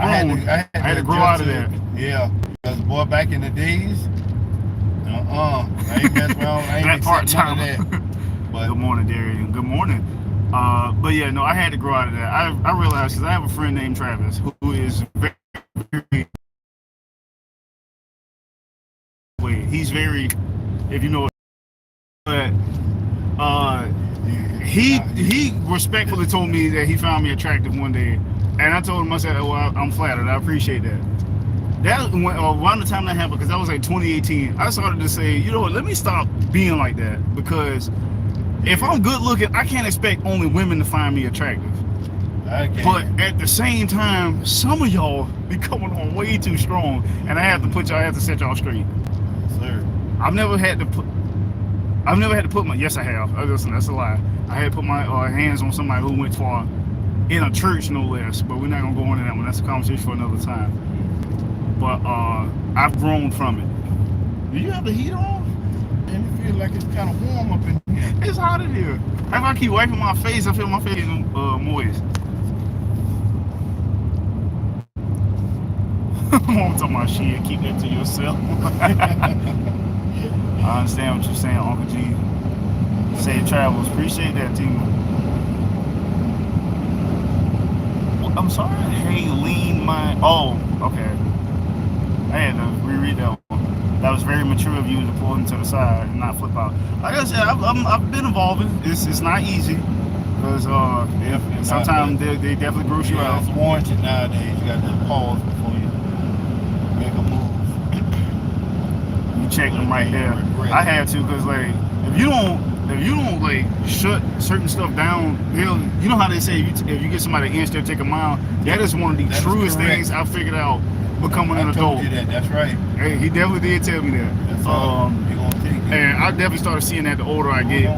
had to grow out of that. Yeah, because boy, back in the days, I ain't messing around. I ain't that part-time. But good morning, Darian. Good morning. But yeah, no, I had to grow out of that. I realized because I have a friend named Travis who is very he's very, if you know, but he respectfully told me that he found me attractive one day, and I told him, I said, "Oh, I'm flattered. I appreciate that." That around the time that happened, because that was like 2018. I started to say, you know what? Let me stop being like that, because if I'm good looking, I can't expect only women to find me attractive. But at the same time, some of y'all be coming on way too strong, and I have to set y'all straight. Sir. I've never had to put my, yes I have, listen, that's a lie. I had to put my hands on somebody who went far, in a church no less, but we're not gonna go into that one. That's a conversation for another time. But I've grown from it. Do you have the heat on? And it feel like it's kind of warm up in here. It's hot in here. If I keep wiping my face, I feel my face moist. I'm talking about shit. Keep that to yourself. I understand what you're saying, Uncle G. Safe travels. Appreciate that, team. I'm sorry. Hey, lean my. Oh, okay. I had to reread that one. That was very mature of you to pull him to the side and not flip out. Like I said, I've been evolving. It's not easy because sometimes they definitely gross you out. It's warranted nowadays. You got to pause before you make a move. You check them right there. I had to, because like if you don't like shut certain stuff down, you know how they say if you get somebody to inch, they'll take a mile. That is one of the truest things I figured out becoming an adult. That's right. Hey, he definitely did tell me that. That's gonna take it. And I definitely started seeing that the older I get.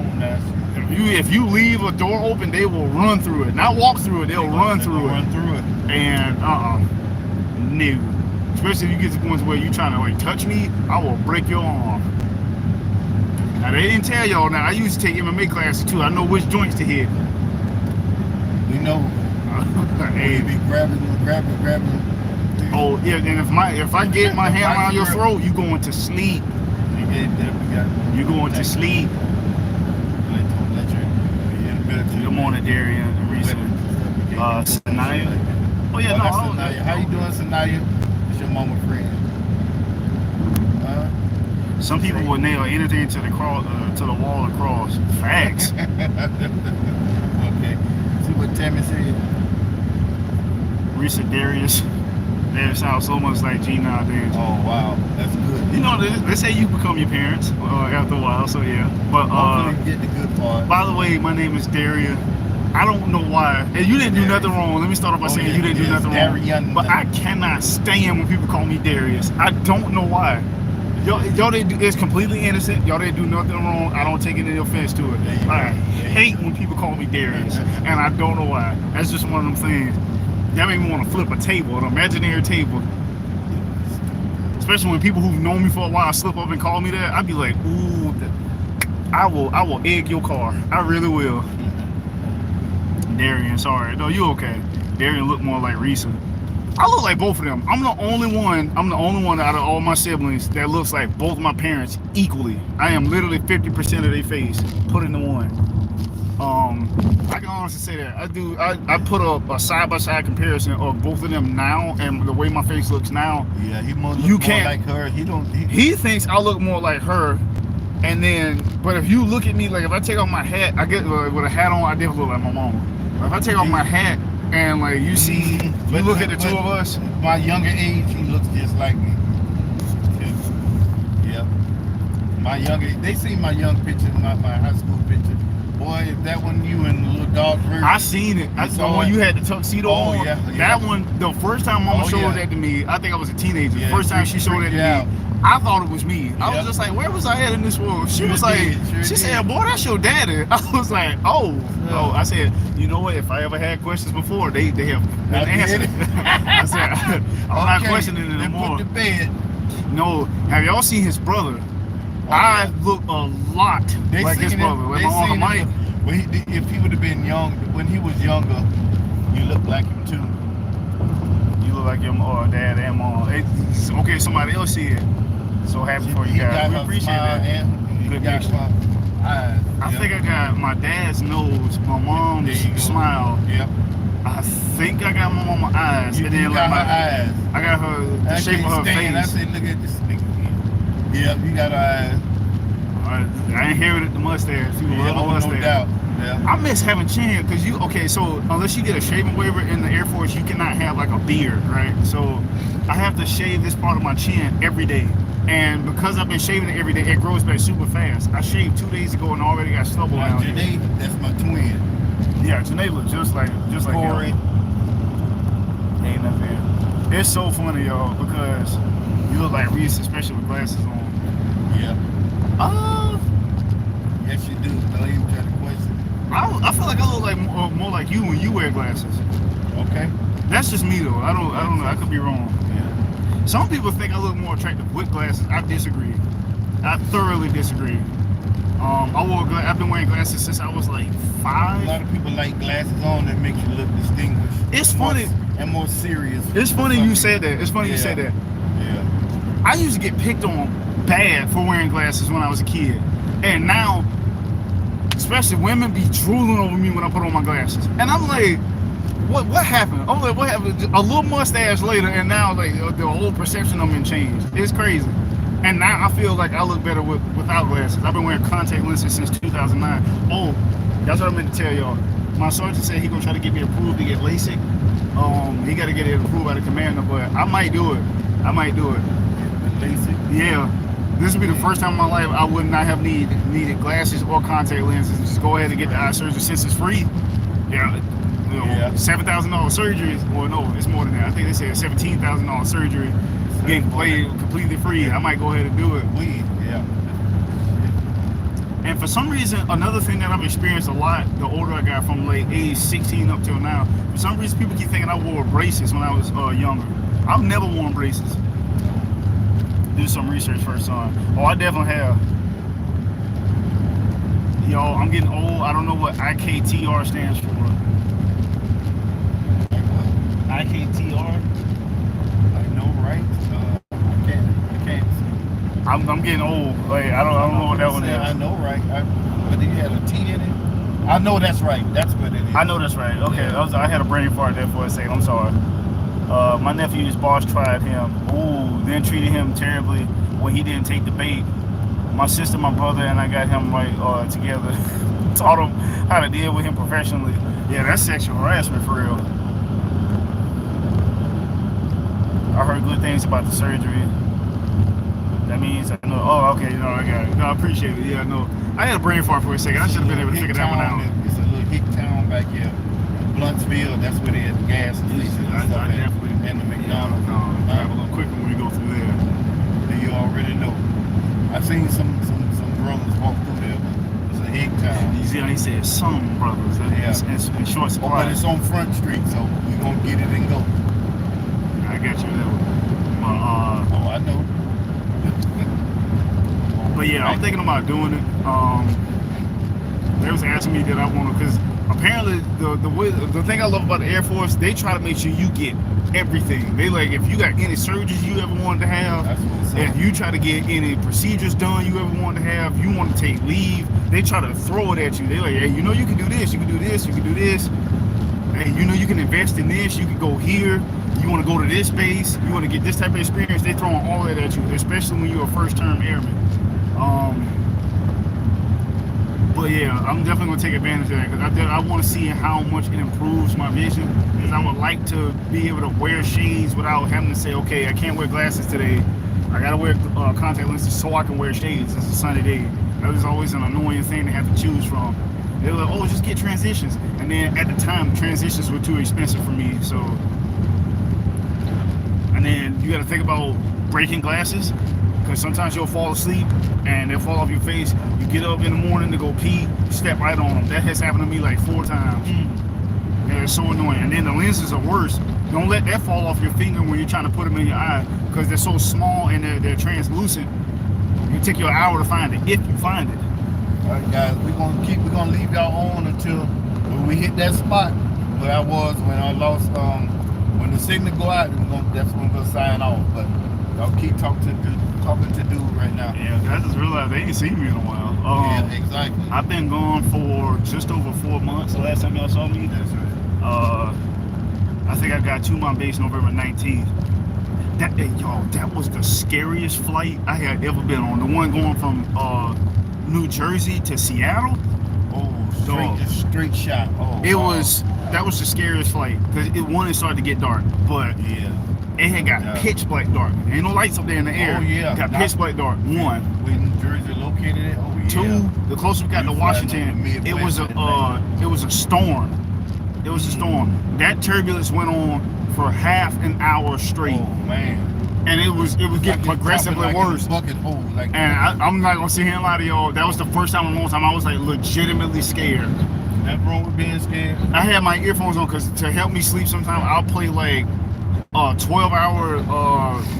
If you leave a door open, they will run through it. Not walk through it, they'll run through it. And no. Especially if you get to the point where you trying to like touch me, I will break your arm. Now they didn't tell y'all. Now I used to take MMA classes too. I know which joints to hit. We know. Hey, be grabbing. Oh yeah, and if I get my hand around your throat, you going to sleep. You going to sleep. Good morning, Darian and Reese. Sanaya. Oh yeah, no. How you doing, Sanaya? It's your mama friend. Some people will nail anything to the wall and cross. Facts. Okay. See what Tammy said. Reese Darius. They sound so much like G nowadays. Oh wow, that's good. You know, they say you become your parents after a while, so yeah. But hopefully you get the good part. By the way, my name is Darian. I don't know why. And you didn't do nothing wrong. Let me start off by saying you didn't do nothing wrong. But I cannot stand when people call me Darius. I don't know why. Y'all didn't do, it's completely innocent. Y'all didn't do nothing wrong. I don't take any offense to it. I hate when people call me Darius, and I don't know why. That's just one of them things. That make me want to flip a table, an imaginary table. Especially when people who've known me for a while slip up and call me that, I'd be like, ooh, I will egg your car. I really will. Darian, sorry. No, you okay. Darian look more like Risa. I look like both of them. I'm the only one out of all my siblings that looks like both my parents equally. I am literally 50% of their face put into one. I can honestly say that I put a side-by-side comparison of both of them now and the way my face looks now. Yeah, he more You look more can't- like her. He thinks I look more like her, and then but if you look at me, like if I take off my hat, I get with a hat on, I definitely look like my mama. But if I take off my hat and like you see, you look at the two of us. My younger age, he looks just like me. Yeah. My younger, they see my young picture, my high school picture. Boy, if that one you in the little dog version. I seen it. That's the one you had the tuxedo on. Yeah, That one, the first time Mama showed that to me, I think I was a teenager. The first time she showed that to me, I thought it was me. I was just like, where was I at in this world? She was like, she said, boy, that's your daddy. I was like, oh. I said, you know what? If I ever had questions before, they have been answered. I said, I'm not questioning it anymore. Put to bed. No, have y'all seen his brother? I look a lot like his brother. With my Uncle Mike. If he would have been young, when he was younger, you look like him too. You look like your dad and mom. It's okay, somebody else see it. So happy for you guys. We appreciate that. Good picture. I think I got my dad's nose, my mom's smile. Yep. I think I got my mama's eyes. You got her eyes. I got her the shape of her face. I said, look at this nigga. Yep, you got her eyes. I inherited the mustache. You love the mustache. No doubt. Yeah. I miss having chin because so unless you get a shaving waiver in the Air Force, you cannot have like a beard, right? So I have to shave this part of my chin every day. And because I've been shaving it every day, it grows back super fast. I shaved 2 days ago and already got stubble down here. Janae, that's my twin. Yeah, Janae looks just like Corey. him. Ain't nothing. It's so funny, y'all, because you look like Reese, especially with glasses on. Yeah. Yes, you do. Don't even try to question. I feel like I look like more like you when you wear glasses. Okay. That's just me though. I don't know. I could be wrong. Yeah. Some people think I look more attractive with glasses. I disagree. I thoroughly disagree. I've been wearing glasses since I was like 5. A lot of people like glasses on that makes you look distinguished. It's funny and more serious. It's funny you said that. It's funny you said that. Yeah. I used to get picked on bad for wearing glasses when I was a kid, and now, especially women be drooling over me when I put on my glasses, and I'm like, what happened? I'm like, what happened? A little mustache later, and now like the whole perception of me changed. It's crazy. And now I feel like I look better without glasses. I've been wearing contact lenses since 2009. Oh, that's what I meant to tell y'all. My sergeant said he gonna try to get me approved to get LASIK. He got to get it approved by the commander, but I might do it. LASIK? Yeah. This would be the first time in my life I would not have needed glasses or contact lenses. Just go ahead and get the eye surgery since it's free. Yeah. $7,000 surgery. Well, no, it's more than that. I think they said $17,000 surgery. Getting completely free. I might go ahead and do it. Yeah. And for some reason, another thing that I've experienced a lot, the older I got from like age 16 up till now, for some reason people keep thinking I wore braces when I was younger. I've never worn braces. Do some research first, son. Oh, I definitely have. Yo, I'm getting old. I don't know what IKTR stands for. IKTR? I know, right? I can't see. I'm getting old. Like I don't know what that one is. I know, right? But you had a T in it. I know that's right. That's what it is. I know that's right. Okay, Yeah. I had a brain fart there for a second. I'm sorry. My nephew's boss tried him. Ooh, then treated him terribly when he didn't take the bait. My sister, my brother, and I got him right together. Taught him how to deal with him professionally. Yeah, that's sexual harassment for real. I heard good things about the surgery. That means I know. Oh, okay. No, I got it. No, I appreciate it. Yeah, no. I had a brain fart for a second. I should have been able to figure that one out. It's a little hick town back here. Bluntsville, that's where they had the gas station. I definitely. And the McDonald's. Drive a little quicker when we go through there. You already know. I've seen some brothers walk through there. It's a hick town. You see how he said some brothers. It's in short supply. But it's on Front Street, so we're going to get it and go. I got you there. Oh, I know. But yeah, I'm thinking about doing it. They was asking me that I want to, because apparently the thing I love about the Air Force, they try to make sure you get everything. They like, if you got any surgeries you ever wanted to have, That's what's up. if you try to get any procedures done you ever wanted to have, you want to take leave, they try to throw it at you. They like, hey, you know you can do this, you can do this, you can do this. Hey, you know you can invest in this, you can go here, you want to go to this base, you want to get this type of experience. They throwing all that at you, especially when you're a first-term airman. But yeah, I'm definitely gonna take advantage of that because I want to see how much it improves my vision. Because I would like to be able to wear shades without having to say, okay, I can't wear glasses today. I gotta wear contact lenses so I can wear shades. It's a sunny day. That was always an annoying thing to have to choose from. They were like, oh, just get transitions. And then at the time, transitions were too expensive for me. So, and then you got to think about breaking glasses. Because sometimes you'll fall asleep and they'll fall off your face. You get up in the morning to go pee, step right on them. That has happened to me like 4 times. Yeah, it's so annoying. And then the lenses are worse. Don't let that fall off your finger when you're trying to put them in your eye because they're so small and they're translucent. It take you an hour to find it, if you find it. All right, guys, we're gonna leave y'all on until when we hit that spot where I was when I lost. When the signal go out, that's when we'll sign off. But y'all keep talking to dude right now. Yeah, I just realized they ain't seen me in a while. Yeah, exactly. I've been gone for just over 4 months. The last time y'all saw me. That's right. I think I got to my base November 19th. That was the scariest flight I had ever been on. The one going from New Jersey to Seattle. Oh, straight shot. Oh, That was the scariest flight because it started to get dark, but yeah. It had got pitch black dark. Ain't no lights up there in the air. Oh yeah. Got pitch black dark. 1. Where New Jersey located it? Oh yeah. 2. The closer we got to Washington, it was a storm. It was a storm. That turbulence went on for half an hour straight. Oh man. And it was getting progressively worse. Bucket hole, like and I'm not gonna sit here and lie to y'all. That was the first time in a long time I was like legitimately scared. Nothing wrong with being scared. I had my earphones on because to help me sleep sometimes I'll play like 12-hour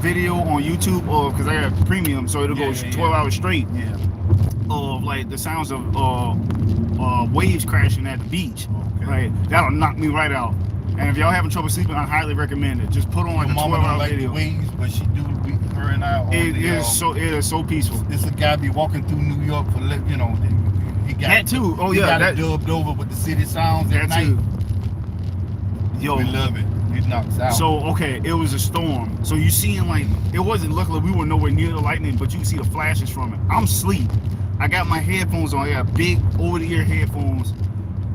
video on YouTube because I have premium, so it'll go 12 hours straight of like the sounds of waves crashing at the beach. Okay. Right, that'll knock me right out. And if y'all having trouble sleeping, I highly recommend it. Just put on like a 12-hour video. Waves, but she do. Her and I. It is so peaceful. It's a guy be walking through New York for he got that too. Oh he yeah, got it dubbed over with the city sounds at night. Yo, we love it. It knocks out. So okay, it was a storm. So you seeing like it wasn't. Luckily, we were nowhere near the lightning, but you can see the flashes from it. I'm asleep. I got my headphones on. I got big over-the-ear headphones,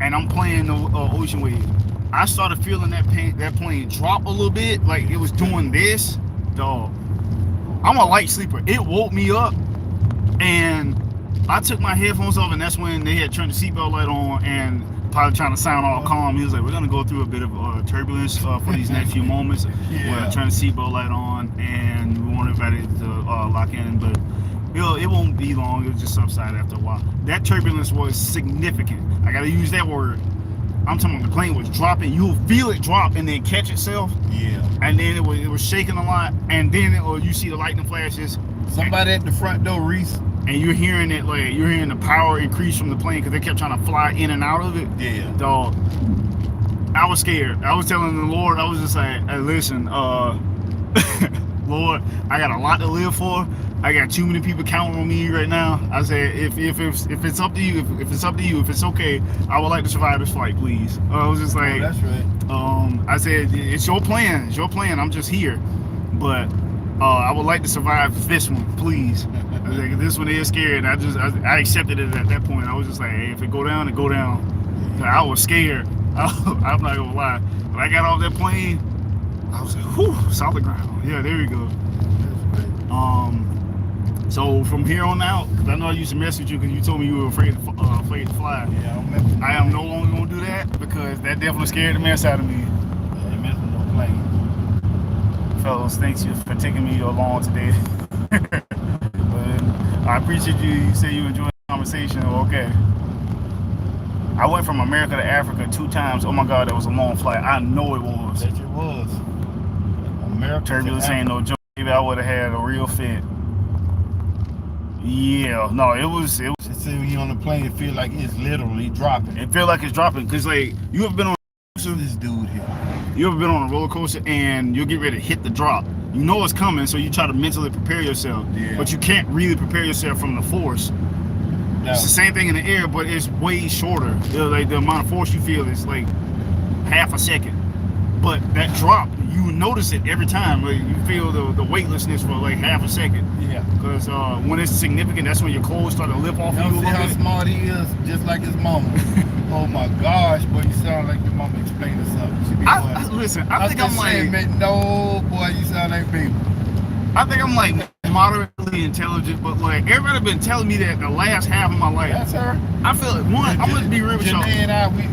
and I'm playing the ocean wave. I started feeling that plane drop a little bit, like it was doing this. Dog, I'm a light sleeper. It woke me up, and I took my headphones off, and that's when they had turned the seatbelt light on, and pilot trying to sound all calm. He was like, "We're gonna go through a bit of turbulence for these next few moments. We're turning the seatbelt light on, and we want everybody to lock in, but it won't be long. It'll just subside after a while." That turbulence was significant. I gotta use that word. I'm talking about the plane was dropping. You'll feel it drop and then catch itself. Yeah. And then it was shaking a lot. And then you see the lightning flashes. Somebody at the front door, Reese. And you're hearing it, like you're hearing the power increase from the plane because they kept trying to fly in and out of it. Yeah. Dog. I was scared. I was telling the Lord, I was just like, hey, listen, Lord, I got a lot to live for. I got too many people counting on me right now. I said, if it's up to you, if it's okay, I would like to survive this flight, please. I was just like, that's right. I said, it's your plan. It's your plan. I'm just here, but I would like to survive this one, please. I was like, this one is scary, and I accepted it at that point. I was just like, hey, if it go down, it go down. I was scared. I'm not gonna lie. When I got off that plane, I was like, whew, solid ground. Yeah, there we go. So from here on out, because I know I used to mess with you because you told me you were afraid to fly. Yeah, I am no longer gonna do that because that definitely scared the mess out of me. I ain't messing with no plane. Fellas, thanks you for taking me along today. But I appreciate you. You say you enjoyed the conversation. Okay. I went from America to Africa 2 times. Oh my God, that was a long flight. I know it was. That it was. America. Turbulence ain't no joke. Maybe I would have had a real fit. Yeah, no, it was. Just when you're on the plane, it feel like it's literally dropping. It feel like it's dropping because like you have been on this dude here. You ever been on a roller coaster and you'll get ready to hit the drop? You know it's coming, so you try to mentally prepare yourself. Yeah. But you can't really prepare yourself from the force. No. It's the same thing in the air, but it's way shorter. Like the amount of force you feel is like half a second. But that drop, you notice it every time. Like you feel the weightlessness for like half a second. Yeah. Because when it's significant, that's when your clothes start to lift off You you a see little how bit. smart he is, just like his mama. Oh my gosh, boy, you sound like your mama explaining something. She be Listen, I think just I'm like, saying, man, no, boy, you sound like baby. I think I'm like moderately intelligent, but like everybody been telling me that the last half of my life. That's her. I feel like one, I'm gonna be real with y'all. Janae and I, we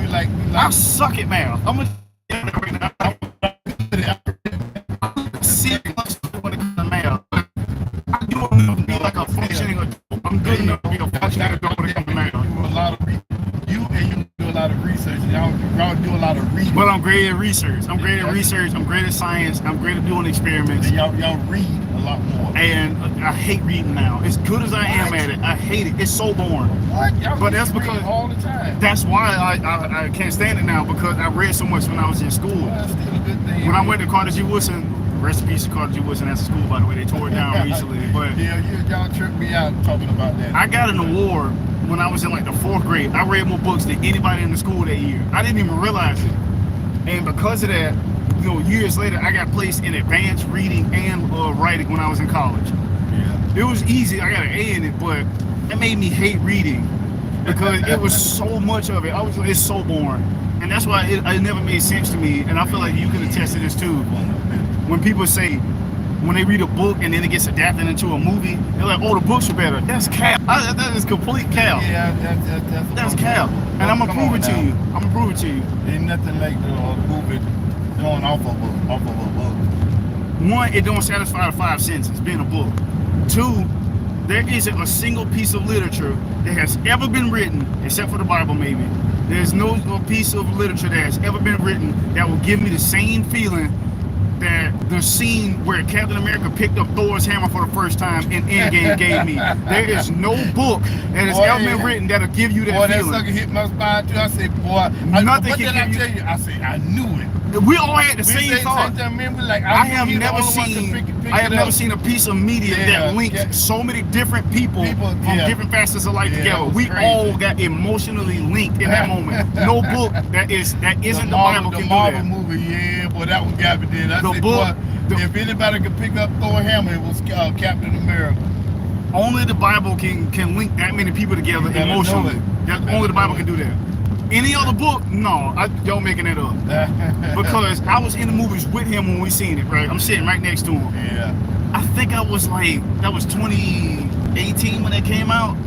like I suck at math. I'm gonna right now. See when it comes to math. I'm good enough to be like a functioning adult. I'm good enough to be a functioning adult when it comes to math. You do a lot of research. Y'all do a lot of reading. But I'm great at research. I'm great at research. I'm great at science. I'm great at doing experiments. And y'all read a lot more. And I hate reading now. As good as I am at it, I hate it. It's so boring. What? Y'all But that's read because all the time. that's why I can't stand it now, because I read so much when I was in school. Well, that's still a good thing. When I went to Carter G. Woodson, rest in peace to Carter G. Woodson, that's a school, by the way. They tore it down recently. But yeah, y'all tripped me out talking about that. I got an award when I was in like the 4th grade. I read more books than anybody in the school that year. I didn't even realize it. And because of that, you know, years later, I got placed in advanced reading and writing when I was in college. Yeah. It was easy. I got an A in it, but it made me hate reading because it was so much of it. It's so boring. And that's why it never made sense to me. And I feel like you can attest to this too. When people say, when they read a book and then it gets adapted into a movie, they're like, oh, the books are better. That's cap. That is complete cap. Yeah, That's cap. And I'm gonna prove it to you. I'm gonna prove it to you. Ain't nothing like the movie going off of a book. One, it don't satisfy the 5 senses, being a book. 2, there isn't a single piece of literature that has ever been written, except for the Bible maybe. There's no piece of literature that has ever been written that will give me the same feeling that the scene where Captain America picked up Thor's hammer for the first time in Endgame gave me. There is no book that has ever been written that'll give you that feeling. That sucker hit my spine too. I said, boy, Nothing what can did I give tell you? I said, I knew it. We all had the same thought. Like, I have never seen a piece of media that links so many different people from different facets of life together. We all got emotionally linked in that moment. No book that isn't the Bible can do that. The Marvel movie, yeah, boy, that one got me there. I said, boy, if anybody could pick up Thor hammer, it was Captain America. Only the Bible can link that many people together emotionally. Only the Bible can do that. Any other book? No, y'all making that up. Because I was in the movies with him when we seen it, right? I'm sitting right next to him. Yeah. I think I was like, that was 2018 when that came out.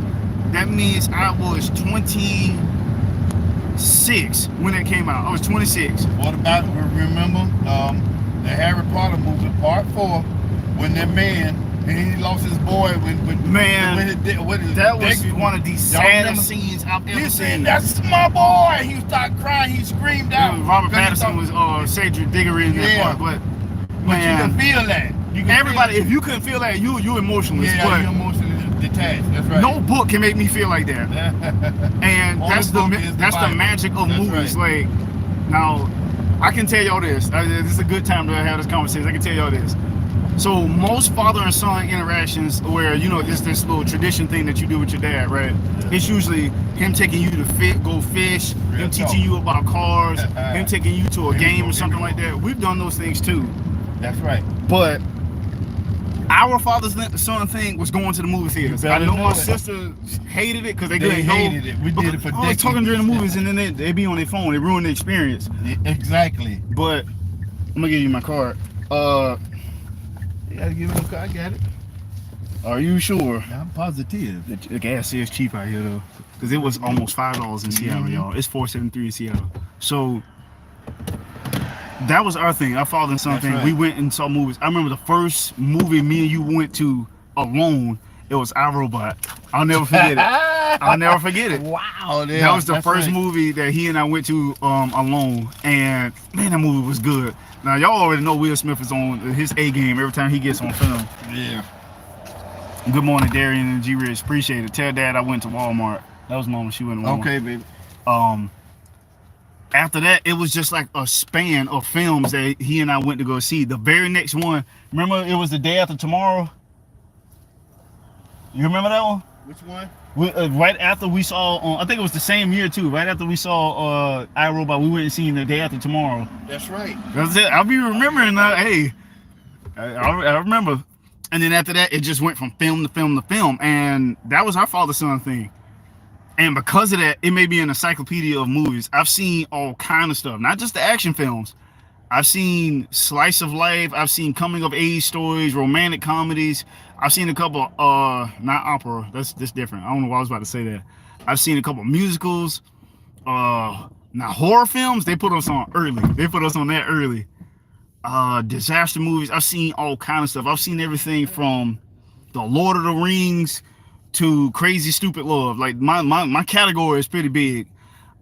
That means I was 26 when that came out. I was 26. What about, remember, the Harry Potter movie, part 4, when that man, and he lost his boy when that was one of the saddest scenes I've ever He seen. said, "That's my boy." He started crying. He screamed out. Robert Pattinson was Cedric Diggory in that part, but you can feel that. Everybody, if you couldn't feel that, you emotionless. Yeah, but you emotionally detached. That's right. No book can make me feel like that. And that's the magic of movies. Right. Like, now, I can tell y'all this. This is a good time to have this conversation. I can tell y'all this. So most father and son interactions where, you know, it's this little tradition thing that you do with your dad, right? It's usually him taking you to go fish, him teaching you about cars, him taking you to a game or something like that. We've done those things too. That's right. But our father's son thing was going to the movie theaters. I know my sister hated it because they couldn't hated it. We did it for decades. Talking during the movies and then they be on their phone. They ruin the experience. Exactly. But I'm gonna give you my card. You gotta give me a card. I got it. Are you sure? I'm positive. The gas is cheap out here though, because it was almost $5 in Seattle, y'all. It's $4.73 in Seattle. So that was our thing, our father and son thing. Right. We went and saw movies. I remember the first movie me and you went to alone. It was iRobot. I'll never forget it. I'll never forget it. Wow. That was the first movie that he and I went to alone. And man, that movie was good. Now, y'all already know Will Smith is on his A game every time he gets on film. Yeah. Good morning, Darian and G-Rich. Appreciate it. Tell Dad I went to Walmart. That was Mama. She went to Walmart. Okay, baby. after that, it was just like a span of films that he and I went to go see. The very next one, remember, it was The Day After Tomorrow. You remember that one? Which one? Right after we saw, I think it was the same year too. Right after we saw iRobot, we went and seen The Day After Tomorrow. That's right. That's it. I'll be remembering that. Hey, I remember. And then after that, it just went from film to film to film, and that was our father-son thing. And because of that, it may be an encyclopedia of movies. I've seen all kind of stuff, not just the action films. I've seen slice of life. I've seen coming of age stories, romantic comedies. I've seen a couple, not opera. That's different. I don't know why I was about to say that. I've seen a couple musicals. Now horror films, they put us on early. They put us on that early. Disaster movies. I've seen all kind of stuff. I've seen everything from The Lord of the Rings to Crazy Stupid Love. Like my category is pretty big.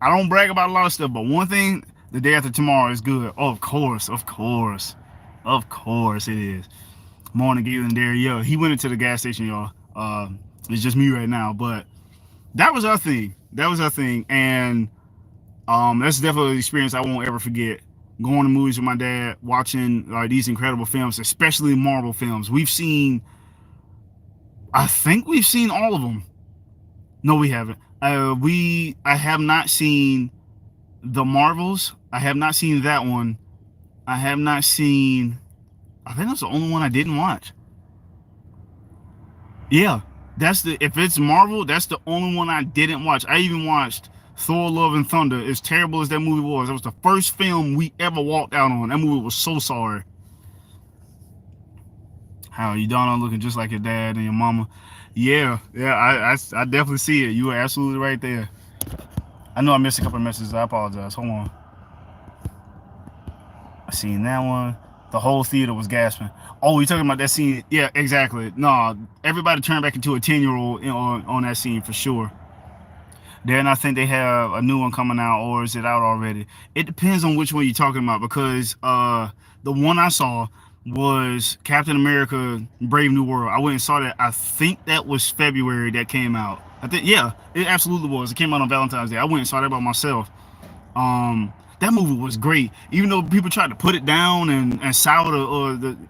I don't brag about a lot of stuff, but one thing, The Day After Tomorrow is good. Oh, of course it is. Morning, Galen and Derry. Yo, he went into the gas station, y'all. It's just me right now, but that was our thing. And that's definitely an experience I won't ever forget. Going to movies with my dad, watching these incredible films, especially Marvel films. I think we've seen all of them. No, we haven't. I have not seen the Marvels. I have not seen that one. I have not seen, I think that's the only one I didn't watch. Yeah, if it's Marvel, that's the only one I didn't watch. I even watched Thor: Love and Thunder. As terrible as that movie was, it was the first film we ever walked out on. That movie was so sorry. How you done looking just like your dad and your mama? Yeah, I definitely see it. You were absolutely right there. I know I missed a couple of messages. I apologize. Hold on. I seen that one. The whole theater was gasping. Oh, you talking about that scene? Yeah, exactly. No, everybody turned back into a 10-year-old on that scene for sure. Then I think they have a new one coming out, or is it out already? It depends on which one you're talking about, because the one I saw was Captain America Brave New World. I went and saw that. I think that was February that came out. I think, yeah, it absolutely was. It came out on Valentine's Day. I went and saw that by myself. That movie was great, even though people tried to put it down and sour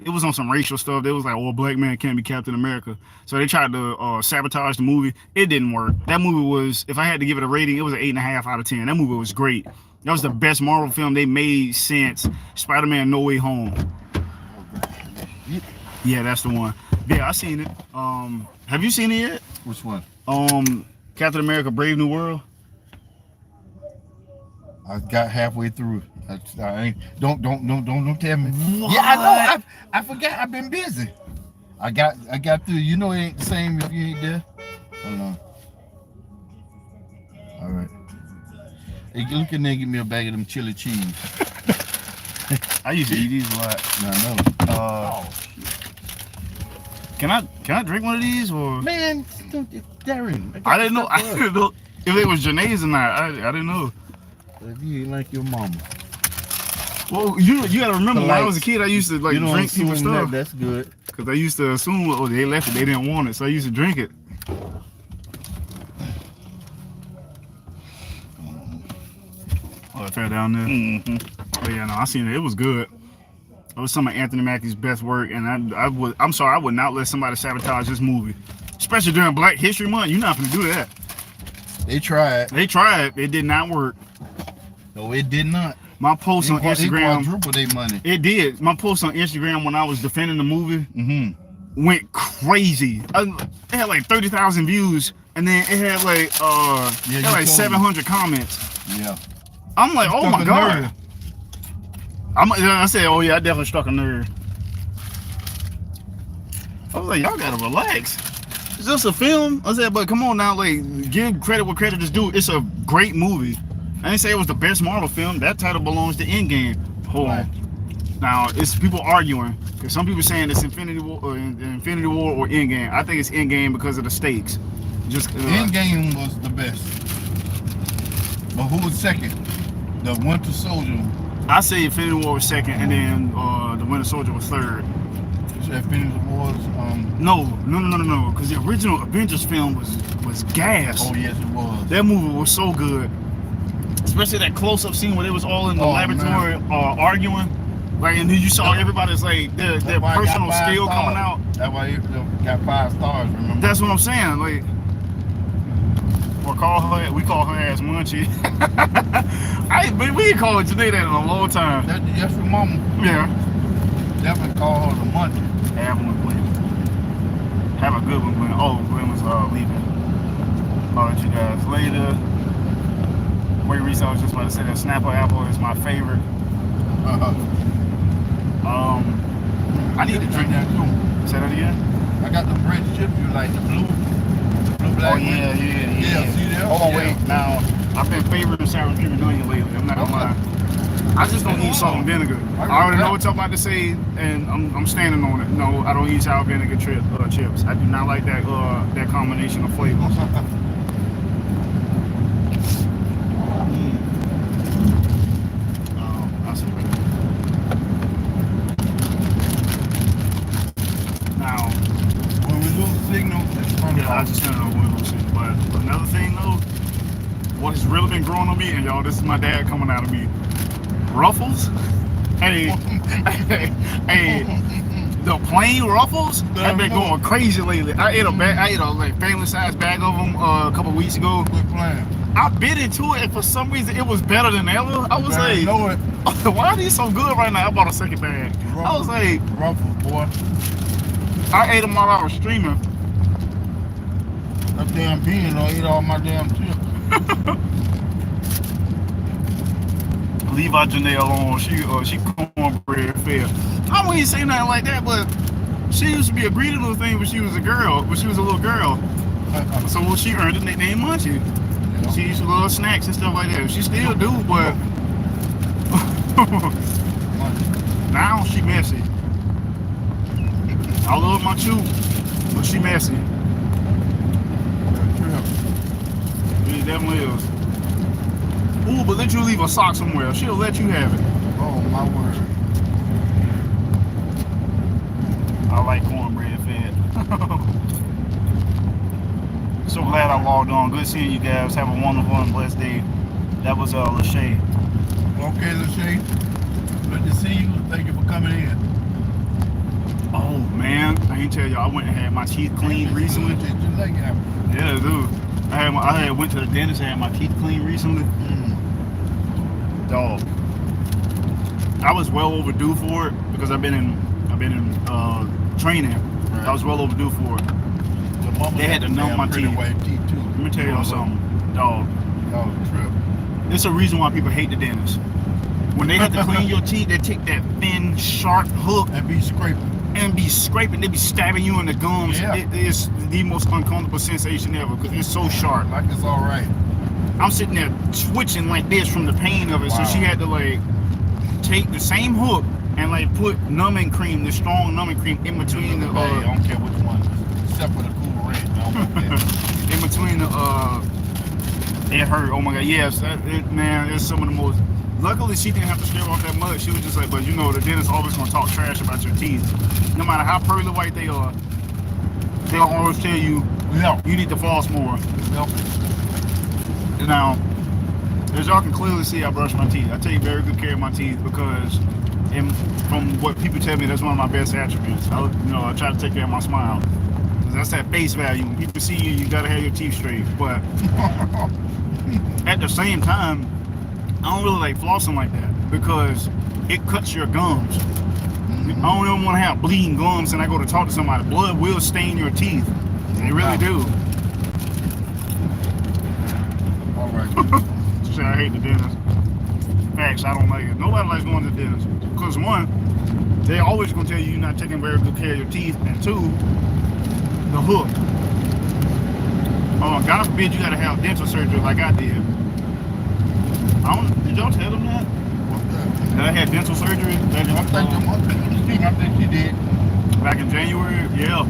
it was on some racial stuff. They was like, oh, a black man can't be Captain America. So they tried to sabotage the movie. It didn't work. That movie was, if I had to give it a rating, it was an 8.5 out of 10. That movie was great. That was the best Marvel film they made since Spider-Man No Way Home. Yeah, that's the one. Yeah, I seen it. Have you seen it yet? Which one? Captain America Brave New World. I got halfway through. I ain't, don't tell me. What? Yeah, I know. I forgot. I've been busy. I got through. You know it ain't the same if you ain't there. Hold on. All right. Hey, look in there and give me a bag of them chili cheese. I used to eat these a lot. I know. Can I drink one of these or? Man, Darren. I didn't know. If it was Janae's or not. I didn't know. If you ain't like your mama. Well, you gotta remember, when I was a kid, I used to like drink people's stuff. That's good. Cause I used to assume, oh, they left it, they didn't want it, so I used to drink it. Oh, it fell down there. Mm-hmm. But yeah, no, I seen it. It was good. It was some of Anthony Mackie's best work, and I'm sorry, I would not let somebody sabotage this movie, especially during Black History Month. You're not gonna do that. They tried. It did not work. No, it did not. My post on Instagram, they quadrupled their money. It did. My post on Instagram when I was defending the movie went crazy. It had like 30,000 views, and then it had like 700 comments. Yeah. I'm like, oh my god. I said, oh yeah, I definitely struck a nerve. I was like, y'all gotta relax. It's just a film. I said, but come on now, like, give credit where credit is due. It's a great movie. I didn't say it was the best Marvel film. That title belongs to Endgame. Hold on. Now, it's people arguing, because some people saying it's Infinity War or Endgame. I think it's Endgame because of the stakes. Endgame was the best. But who was second? The Winter Soldier. I say Infinity War was second, and then the Winter Soldier was third. So Infinity War was No, because the original Avengers film was gas. Oh yes, it was. That movie was so good. especially that close-up scene where they was all in the Oh, laboratory arguing. Like, and then you saw everybody's like their That's why I got personal 5 skill stars. coming out. That's why you got 5 stars. Remember? That's what I'm saying. Like, we call her ass Munchie. We ain't call her Janae that in a long time. That's your mama. Yeah. Definitely call her the Munchie. Have one, Glenn. Have a good one, Glenn. Oh, Glenn was leaving. I'll let you guys later. Wait, Reese, I was just about to say that Snapper Apple is my favorite. I need to drink that too. Say that again? I got the bread chips. You like the blue black? Oh yeah. See that? Hold on, wait. Now I've been favoring sour cream and onion lately. I'm not gonna lie. I just don't eat salt and vinegar. I already know what y'all about to say, and I'm standing on it. No, I don't eat sour vinegar chips. I do not like that that combination of flavors. That's it. Now, When we lose signal, it's from yeah, I just turned on one of those things. But another thing though, what has really been growing on me, and y'all, this is my dad coming out of me. Ruffles, hey, the plain Ruffles have been going crazy lately. I ate a like family size bag of them a couple weeks ago. Quit playing. I bit into it, and for some reason it was better than ever. I was like, know it. why are these so good right now? I bought a second bag. I was like, Ruffles, boy. I ate them while I was streaming. That damn bean don't eat all my damn chips. Leave our Janae alone. She cornbread fed. I wouldn't even say nothing like that, but she used to be a greedy little thing when she was a girl. When she was a little girl, so she earned the nickname Munchie. Yeah. She used to love snacks and stuff like that. She still do, but now she messy. I love my chew, but she messy. It definitely is. Ooh, but let you leave a sock somewhere. She'll let you have it. Oh my word. I like cornbread fed. So glad I logged on. Good seeing you guys. Have a wonderful and blessed day. That was Lachey. Okay, Lachey. Good to see you. Thank you for coming in. Oh man, I ain't tell y'all. I went and had my teeth cleaned recently. Yeah, dude. I went to the dentist and had my teeth cleaned recently. Dog. I was well overdue for it because I've been in training. Right. I was well overdue for it. They had to numb my teeth. Let me tell y'all something, dog. Trip. There's a reason why people hate the dentist. When they have to clean your teeth, they take that thin, sharp hook and be scraping. They be stabbing you in the gums. Yeah. It is the most uncomfortable sensation ever because it's so sharp. Like it's all right. I'm sitting there twitching like this from the pain of it. Wow. So she had to like take the same hook and like put numbing cream, the strong numbing cream in between the. I don't care which one, except for the Cool Ranch. In between the. It hurt. Oh my God. Yes, man. It's some of the most. Luckily, she didn't have to scrape off that mud. She was just like, but you know, the dentist always gonna talk trash about your teeth. No matter how pearly white they are, they'll always tell you, you need to floss more. Now, as y'all can clearly see, I brush my teeth. I take very good care of my teeth because, from what people tell me, that's one of my best attributes. I try to take care of my smile. That's that face value. When people see you, you gotta have your teeth straight. But at the same time, I don't really like flossing like that because it cuts your gums. I don't even want to have bleeding gums and I go to talk to somebody. Blood will stain your teeth. They really do. All right. I hate the dentist. Facts, I don't like it. Nobody likes going to the dentist because one, they always gonna tell you you're not taking very good care of your teeth, and two, the hook. Oh, God forbid you gotta have dental surgery like I did. Did y'all tell them that? That I had dental surgery? I think she did. Back in January? Yeah.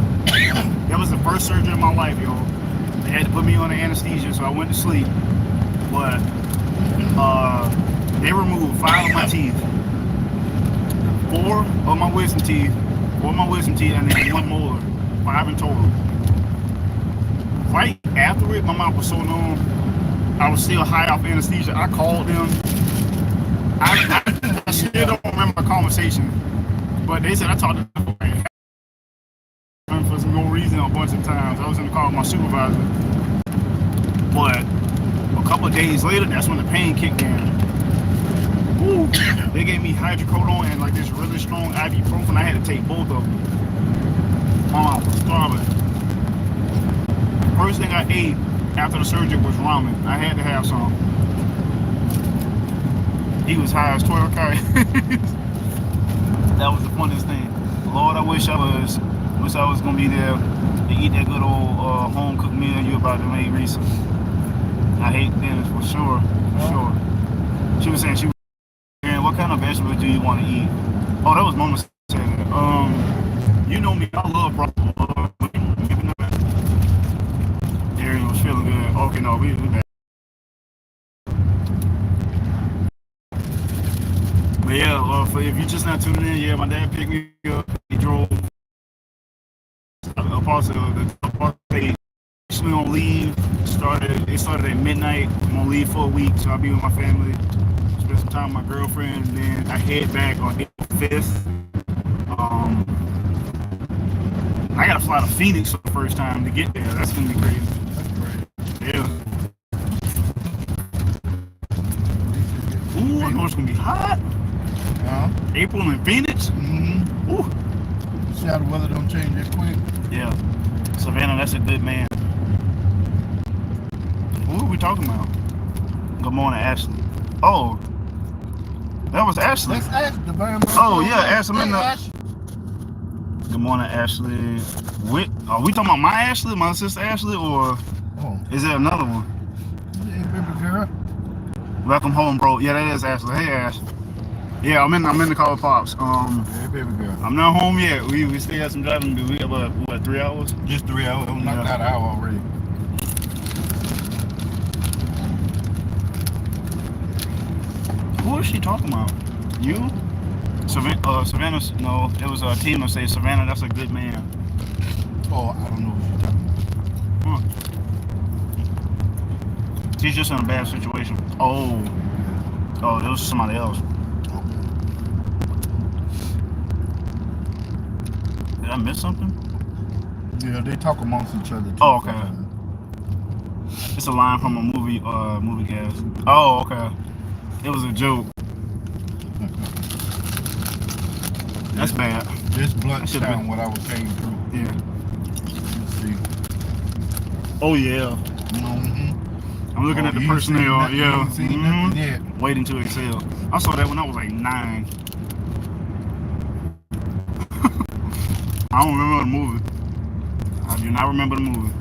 That was the first surgery of my life, yo. They had to put me on the anesthesia, so I went to sleep. But they removed 5 of my teeth. 4 of my wisdom teeth, and then 1 molar. 5 in total. Right after it, my mouth was so numb. I was still high off anesthesia. I called them. I still don't remember the conversation, but they said I talked to them for no reason a bunch of times. I was in the car with my supervisor, but a couple of days later, that's when the pain kicked in. Woo. They gave me hydrocodone and like this really strong ibuprofen. I had to take both of them. My mouth was starving. First thing I ate after the surgery was ramen. I had to have some. He was high as 12 carats. That was the funniest thing. Lord, I wish I was gonna be there to eat that good old home cooked meal you about to make recently. I hate dinners for sure. For sure. She was saying what kind of vegetables do you want to eat? Oh, that was Mama said that. You know me, I love broccoli. Ariel was feeling good. Okay, no, we back. But yeah, if you're just not tuning in, yeah, my dad picked me up. He drove across the actually on leave. It started at midnight. I'm on leave for a week, so I'll be with my family. Spend some time with my girlfriend, and then I head back on April 5th. I gotta fly to Phoenix for the first time to get there. That's gonna be crazy. Yeah. Ooh, I know it's gonna be hot. April in Phoenix. Mm-hmm. Ooh. See how the weather don't change that quick? Yeah. Savannah, that's a good man. What are we talking about? Good morning, Ashley. Oh, that was Ashley. Let's ask the very Oh yeah, Ashley. Hey, Good morning, Ashley. Are we talking about my Ashley, my sister Ashley, or is there another one? Hey, baby girl. Welcome home, bro. Yeah, that is Ashley. Hey, Ash. Yeah, I'm in the car with Pops. Hey, baby girl. I'm not home yet. We still got some driving to do. We got what 3 hours? Just 3 hours. I'm knocked out an hour already. Who is she talking about? You? Savannah, no, it was Tina say, Savannah, that's a good man. Oh, I don't know what you're talking about. She's just in a bad situation. Oh, it was somebody else. Did I miss something? Yeah, they talk amongst each other too. Oh, okay. It's a line from a movie cast. Oh, okay. It was a joke. That's bad. This blunt sound what I was paying through. Yeah. Let's see. Oh yeah. Mm-hmm. I'm looking at the personnel. Yeah. Yeah. Waiting to excel. I saw that when I was like 9. I don't remember the movie. I do not remember the movie.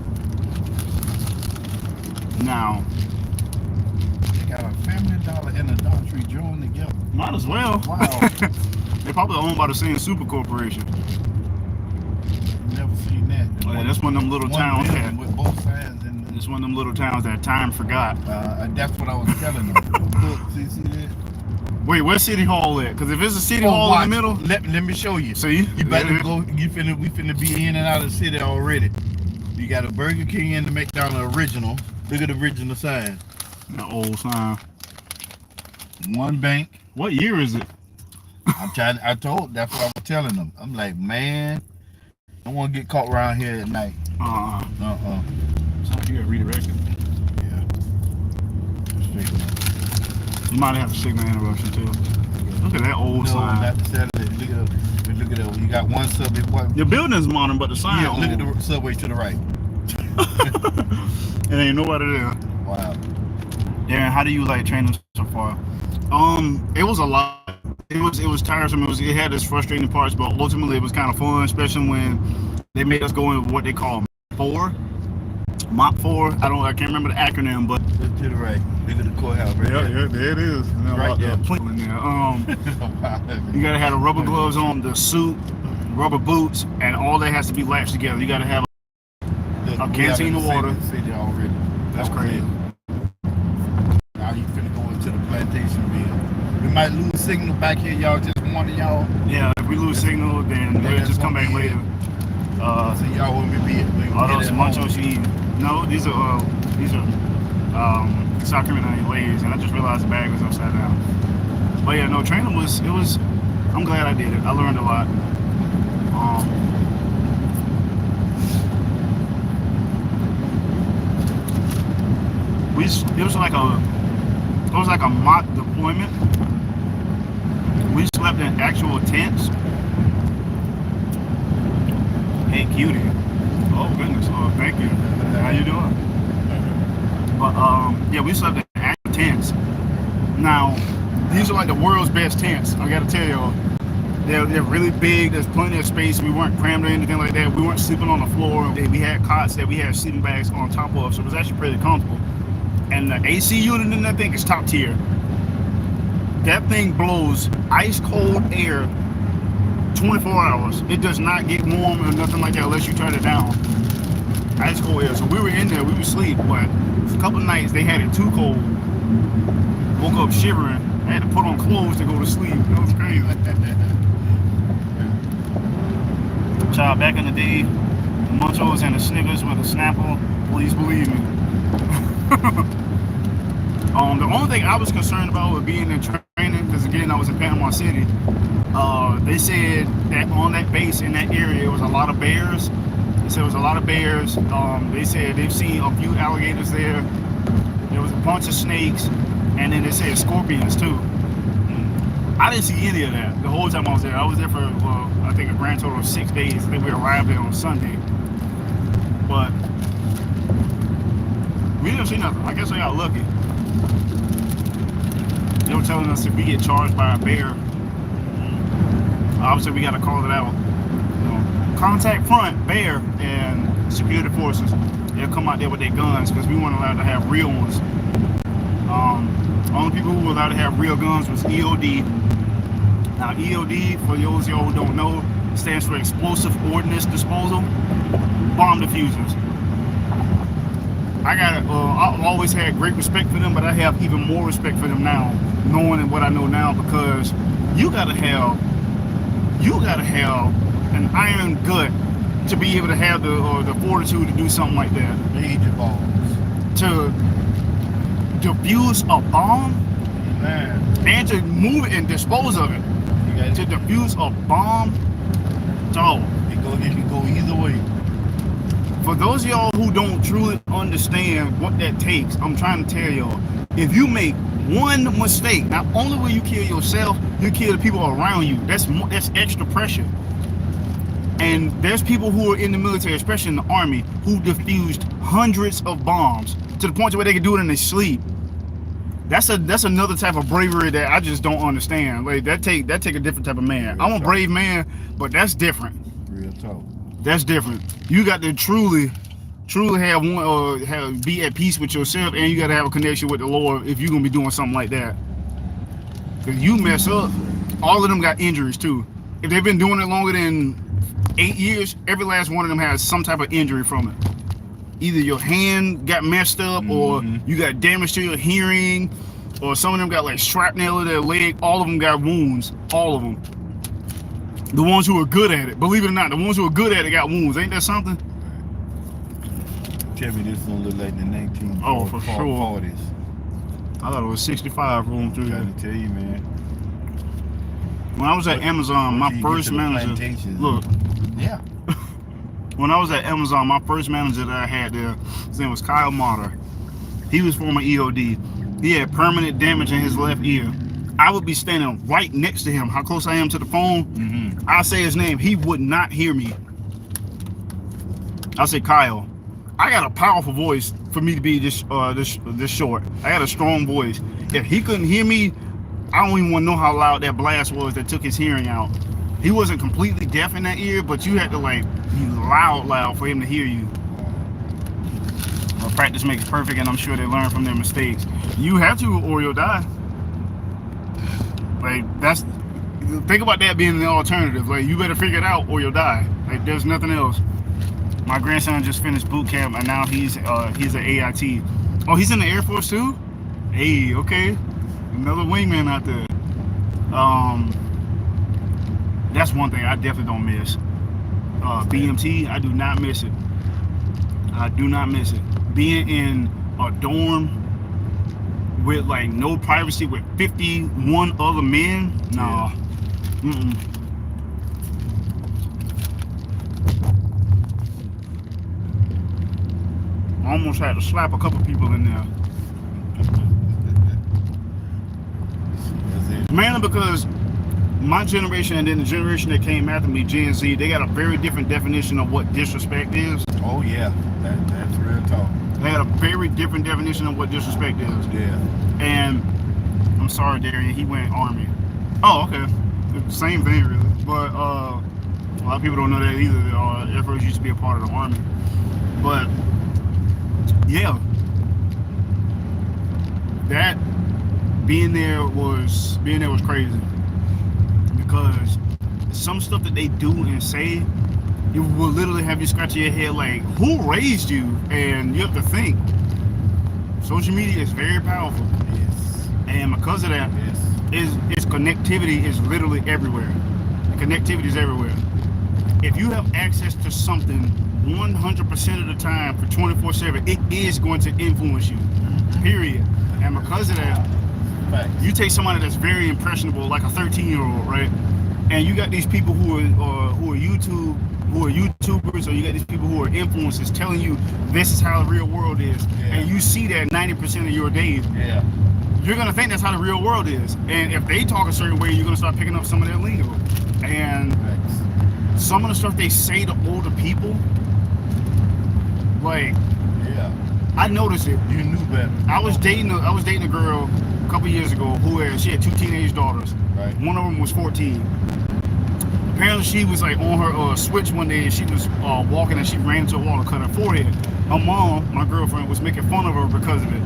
Now. They got a Family Dollar and a Dollar Tree joined together. Might as well. Wow. They're probably owned by the same super corporation. Never seen that. Oh, yeah, that's one of them little towns that. With both sides and it's one of them little towns that time forgot. That's what I was telling them. Look, see that? Wait, where's City Hall at? Because if it's a City Hall in the middle, let me show you. See, you better go. We finna be in and out of the city already. You got a Burger King and the McDonald's original. Look at the original sign. The old sign. One bank. What year is it? That's what I was telling them. I'm like, man, I don't want to get caught around here at night. So you got redirected. Yeah. You might have a signal interruption too. Look at that old sign. Not the Saturday. Look at that. You got one subway. The building's modern, but the sign. Yeah, look at the subway to the right. It ain't nobody there. Wow. Darren, how do you like training so far? It was a lot. It was tiresome. It had its frustrating parts, but ultimately it was kind of fun, especially when they made us go in what they call Mop 4. I can't remember the acronym, but look to the right. Look at the courthouse. Right yeah, there it is. Right there. In there. You gotta have the rubber gloves on, the suit, rubber boots, and all that has to be latched together. You gotta have a canteen of water. That's crazy. Now you finna go into the plantation field. We might lose signal back here, y'all. Just one of y'all. Yeah, if we lose signal, then we'll just come back later. So y'all want me to be all those munchos you eat. No, these are South Carolina Lays, and I just realized the bag was upside down. But yeah, no, training was, I'm glad I did it. I learned a lot. It was like a mock deployment. We slept in actual tents. Hey, cutie. Oh goodness. Oh, thank you. How you doing? But yeah, we slept in actual tents. Now, these are like the world's best tents. I gotta tell y'all, they're really big. There's plenty of space. We weren't crammed or anything like that. We weren't sleeping on the floor. We had cots that we had sleeping bags on top of, so it was actually pretty comfortable. And the AC unit in that thing is top tier. That thing blows ice cold air 24 hours. It does not get warm or nothing like that unless you turn it down. Ice cold air. So we were in there, we were asleep, but a couple of nights they had it too cold. Woke up shivering. I had to put on clothes to go to sleep. That was crazy. Child, back in the day, the Munchos and the Snickers with a Snapple, please believe me. The only thing I was concerned about with being in training, because again I was in Panama City, they said that on that base in that area it was a lot of bears. They said it was a lot of bears. They said they've seen a few alligators there. There was a bunch of snakes, and then they said scorpions too. I didn't see any of that the whole time I was there. I was there for, well, I think a grand total of 6 days. I think we arrived there on Sunday. But we didn't see nothing. I guess I got lucky. They were telling us if we get charged by a bear, obviously we got to call it out. You know, contact front, bear, and security forces. They'll come out there with their guns because we weren't allowed to have real ones. Only people who were allowed to have real guns was EOD. Now EOD, for those of y'all who don't know, stands for Explosive Ordnance Disposal, bomb diffusers. I've always had great respect for them, but I have even more respect for them now, knowing what I know now, because you gotta have an iron gut to be able to have the fortitude to do something like that. Major bombs. To defuse a bomb, Man. and to move it and dispose of it. To defuse a bomb, dog. It can go either way. For those of y'all who don't truly understand what that takes, I'm trying to tell y'all, if you make one mistake, not only will you kill yourself, you kill the people around you. That's extra pressure. And there's people who are in the military, especially in the army, who defused hundreds of bombs to the point where they can do it in their sleep. That's another type of bravery that I just don't understand. Like that take a different type of man. I'm a brave man, but that's different. Real talk. That's different. You got to truly have one, or be at peace with yourself, and you got to have a connection with the Lord if you're gonna be doing something like that. Cause you mess up, all of them got injuries too. If they've been doing it longer than 8 years, every last one of them has some type of injury from it. Either your hand got messed up, or you got damage to your hearing, or some of them got like shrapnel in their leg. All of them got wounds. All of them. The ones who are good at it, believe it or not, the ones who are good at it got wounds. Ain't that something? Tell me this is gonna look like the 1940s. Oh, for sure. I thought it was 65 rolling through there. Trying to tell you, man. When I was at Amazon, my first manager. Look. Yeah. When I was at Amazon, my first manager that I had there, his name was Kyle Motter. He was former EOD. He had permanent damage in his left ear. I would be standing right next to him. How close I am to the phone, I say his name, he would not hear me. I say, Kyle, I got a powerful voice for me to be this short. I got a strong voice. If he couldn't hear me, I don't even want to know how loud that blast was that took his hearing out. He wasn't completely deaf in that ear, but you had to like be loud for him to hear you. Well, practice makes perfect, and I'm sure they learn from their mistakes. You have to, or you'll die. Like think about that being the alternative. Like you better figure it out, or you'll die. Like there's nothing else. My grandson just finished boot camp, and now he's an AIT. Oh, he's in the Air Force too? Hey, okay, another wingman out there. That's one thing I definitely don't miss. BMT, I do not miss it. I do not miss it. Being in a dorm with like no privacy with 51 other men. Nah. Mm-mm. I almost had to slap a couple people in there. Mainly because my generation and then the generation that came after me, Gen Z, they got a very different definition of what disrespect is. Oh yeah, that's real talk. They had a very different definition of what disrespect is. Yeah. And I'm sorry, Darian, he went Army. Oh, okay. Same thing, really. But a lot of people don't know that either. Air Force used to be a part of the Army. But yeah, that being there was crazy, because some stuff that they do and say, it will literally have you scratching your head like, who raised you? And you have to think. Social media is very powerful. Yes. And because of that, Yes. its connectivity is literally everywhere. The connectivity is everywhere. If you have access to something 100% of the time for 24/7, it is going to influence you. Period. And because of that, you take somebody that's very impressionable, like a 13-year-old, right? And you got these people who are YouTubers, or you got these people who are influencers telling you this is how the real world is, and you see that 90% of your days. Yeah. You're gonna think that's how the real world is, and if they talk a certain way, you're gonna start picking up some of their lingo. And some of the stuff they say to older people, like, yeah, I noticed it. You knew better. I was dating a girl a couple years ago she had 2 teenage daughters. Right. One of them was 14. Apparently, she was like on her switch one day, and she was walking, and she ran into a wall and cut her forehead. Her mom, my girlfriend, was making fun of her because of it.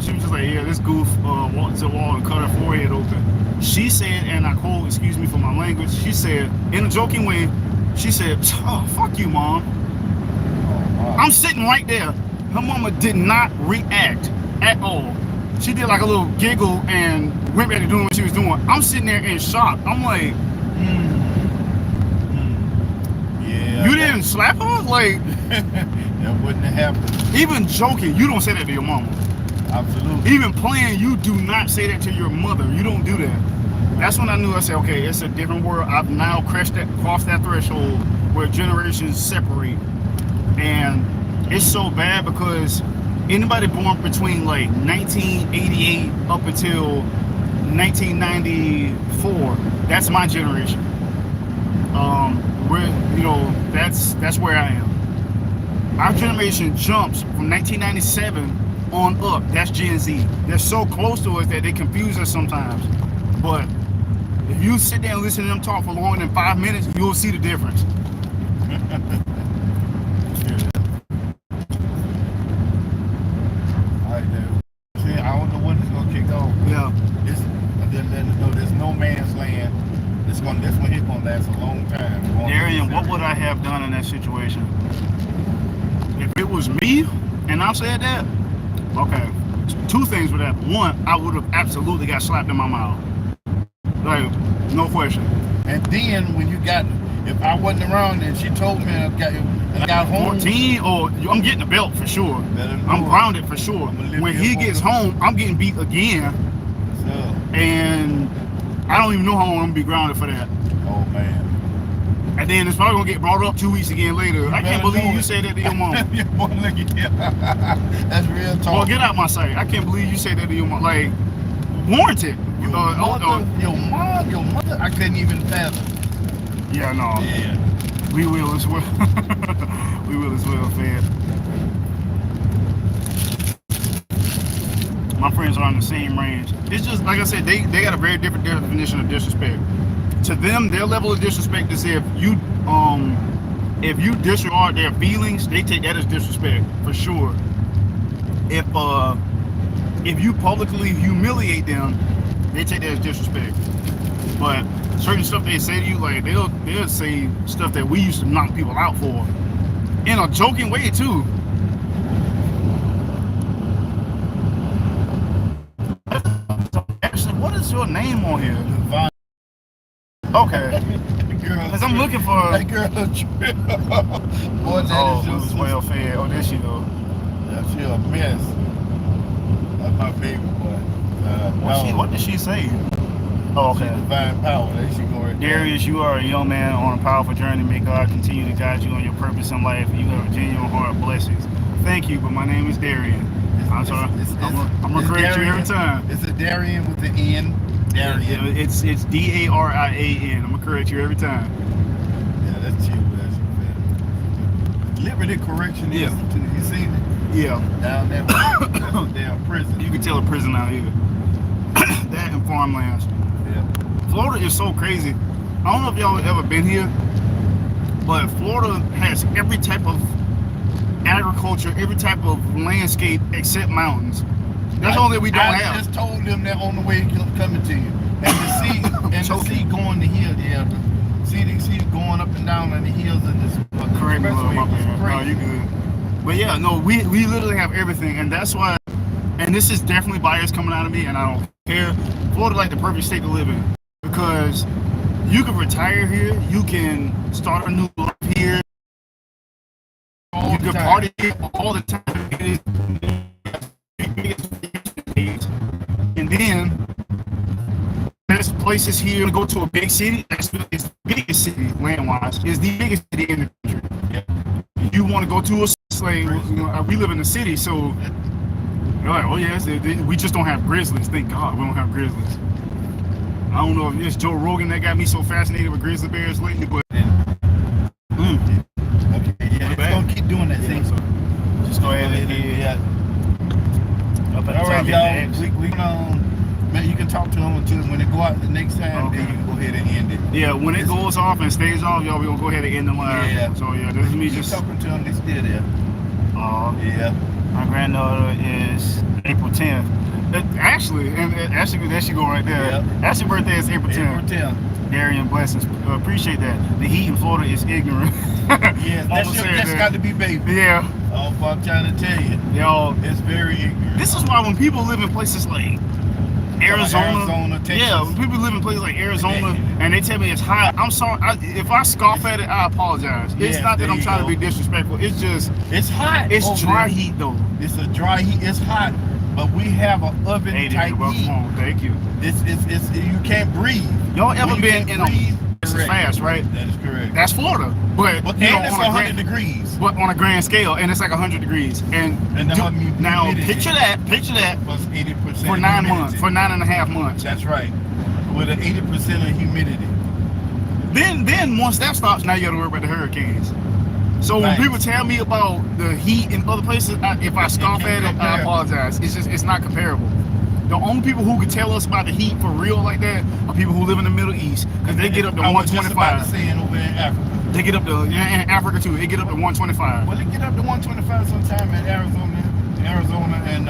She was just like, yeah, this goof walked to the wall and cut her forehead open. She said, and I quote, excuse me for my language, she said, in a joking way, she said, oh, fuck you, Mom. Oh, wow. I'm sitting right there. Her mama did not react at all. She did like a little giggle and went back to doing what she was doing. I'm sitting there in shock. I'm like, yeah. you didn't slap her? Like, that wouldn't have happened. even joking, you don't say that to your mama. Absolutely. Even playing, you do not say that to your mother. You don't do that. That's when I knew. I said, okay, it's a different world. I've now crossed that threshold where generations separate. And it's so bad because anybody born between like 1988 up until 1994, that's my generation. That's where I am. Our generation jumps from 1997 on up. That's Gen Z. They're so close to us that they confuse us sometimes. But if you sit there and listen to them talk for longer than 5 minutes, you'll see the difference. I don't know when it's gonna kick off. Yeah. There's no man's land. This one here gonna last a long time. Darian, what would I have done in that situation? If it was me and I said that, okay, 2 things would happen. 1, I would have absolutely got slapped in my mouth. Like, no question. And then when if I wasn't around and she told me and I got home. 14, or I'm getting a belt for sure. I'm grounded for sure. When he gets home, I'm getting beat again. And I don't even know how long I'm gonna be grounded for that. Oh man. And then it's probably gonna get brought up 2 weeks again later. I can't believe you said that to your mom. That's real talk. Well, get out my sight. I can't believe you said that to your mom. Like, warranted. Your mother, I couldn't even fathom. Yeah, no. Yeah. We will as well. We will as well, fam. My friends are on the same range. It's just, like I said, they got a very different definition of disrespect. To them, their level of disrespect is if you disregard their feelings, they take that as disrespect, for sure. If you publicly humiliate them, they take that as disrespect. But certain stuff they say to you, like they'll say stuff that we used to knock people out for, in a joking way too. Actually, what is your name on here? Okay. Because I'm looking for that girl. Boy, that is well fed. Oh, there she go. That's a mess. That's my favorite one. What did she say? Oh, okay. Divine power. There she go right there. Darius, you are a young man on a powerful journey. May God continue to guide you on your purpose in life. You have a genuine heart. Blessings. Thank you, but my name is Darian. I'm sorry. I'm gonna correct you every time. It's a Darian with the N. Darian. Yeah, it's Darian. I'm gonna correct you every time. Yeah, that's chill. Liberty Correction. Yeah. Institute. You seen it? Yeah. Down there. Damn prison. You can tell a prison out here. That and farmlands. Yeah. Florida is so crazy. I don't know if y'all have ever been here, but Florida has every type of agriculture, every type of landscape except mountains. That's all that we don't have. I just told them that on the way coming to you. And to see going to hill, yeah. See going up and down on the hills and this. Correct me, love, my bad. No, you good. But yeah, no, we literally have everything, and that's why. And this is definitely bias coming out of me, and I don't care. Florida like the perfect state to live in because you can retire here, you can start a new life here, you can party here all the time. And then there's places here to go to a big city. It's the biggest city land-wise. It's the biggest city in the country. You want to go to a slave? We live in the city, so. They're like, oh yes, we just don't have grizzlies. Thank God we don't have grizzlies. I don't know if it's Joe Rogan that got me so fascinated with grizzly bears lately, but Okay, yeah, it's gonna keep doing that thing. So just go ahead and all right, y'all. We man, you can talk to them until when they go out the next time. Okay. Then you can go ahead and end it. Yeah, when it goes off and stays off, y'all, we gonna go ahead and end the live. Yeah. So yeah, this is me Keep just talking to them. They still there. Yeah. My granddaughter is April 10th. Actually, that should go right there. Yep. That's your birthday is April 10th. April 10th. Darian, blessings. Appreciate that. The heat in Florida is ignorant. Yeah, that's got to be baby. Yeah. Oh, I'm trying to tell you. Y'all, It's very ignorant. this is why when people live in places like Arizona, Texas. yeah, when people live in places like Arizona and they tell me it's hot, I'm sorry. If I scoff at it, I apologize. It's Yeah, not that there I'm you trying go. to be disrespectful. It's just, It's hot. it's over dry there. heat though. It's a dry heat. It's hot, but we have an oven 80, type well, heat. come on, thank you. It's you can't breathe. Y'all ever When you been can't in a breathe, this is correct. fast, right? That is correct. That's Florida, but But you know, and it's on a 100 grand, degrees. but on a grand scale, and it's like 100 degrees. And the humidity. now picture that Plus 80% for 9 humidity. months, for 9.5 months. That's right. With an 80% of humidity. Then once that stops, now you got to worry about the hurricanes. So when Right. people tell me about the heat in other places, if I scoff can't at it, I compare. apologize. It's not comparable. The only people who can tell us about the heat for real like that are people who live in the Middle East, because they get up to I was just about 125. to say it over in Africa. They get up to, yeah, in Africa too. They get up to 125. Well, they get up to 125 sometime in Arizona and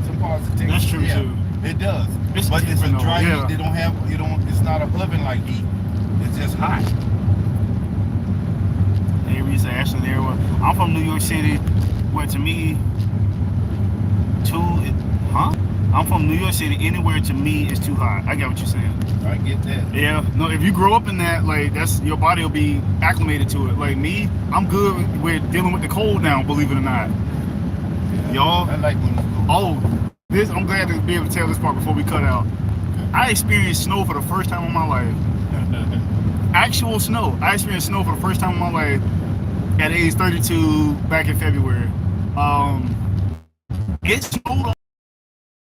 some parts of Texas. That's true, yeah, too. It does. It's But it's a different, dry though, heat. yeah. They don't have. It's not an oven like heat. It's just hot. Hey, Risa, actually, there. I'm from New York City, where to me, I'm from New York City. Anywhere to me is too hot. I get what you're saying. I get that. Yeah. No, if you grow up in that, like that's your body will be acclimated to it. Like me, I'm good with dealing with the cold now. Believe it or not, y'all. I like when it's cold. Oh, this. I'm glad to be able to tell this part before we cut out. I experienced snow for the first time in my life. Actual snow. I experienced snow for the first time in my life at age 32 back in February. It snowed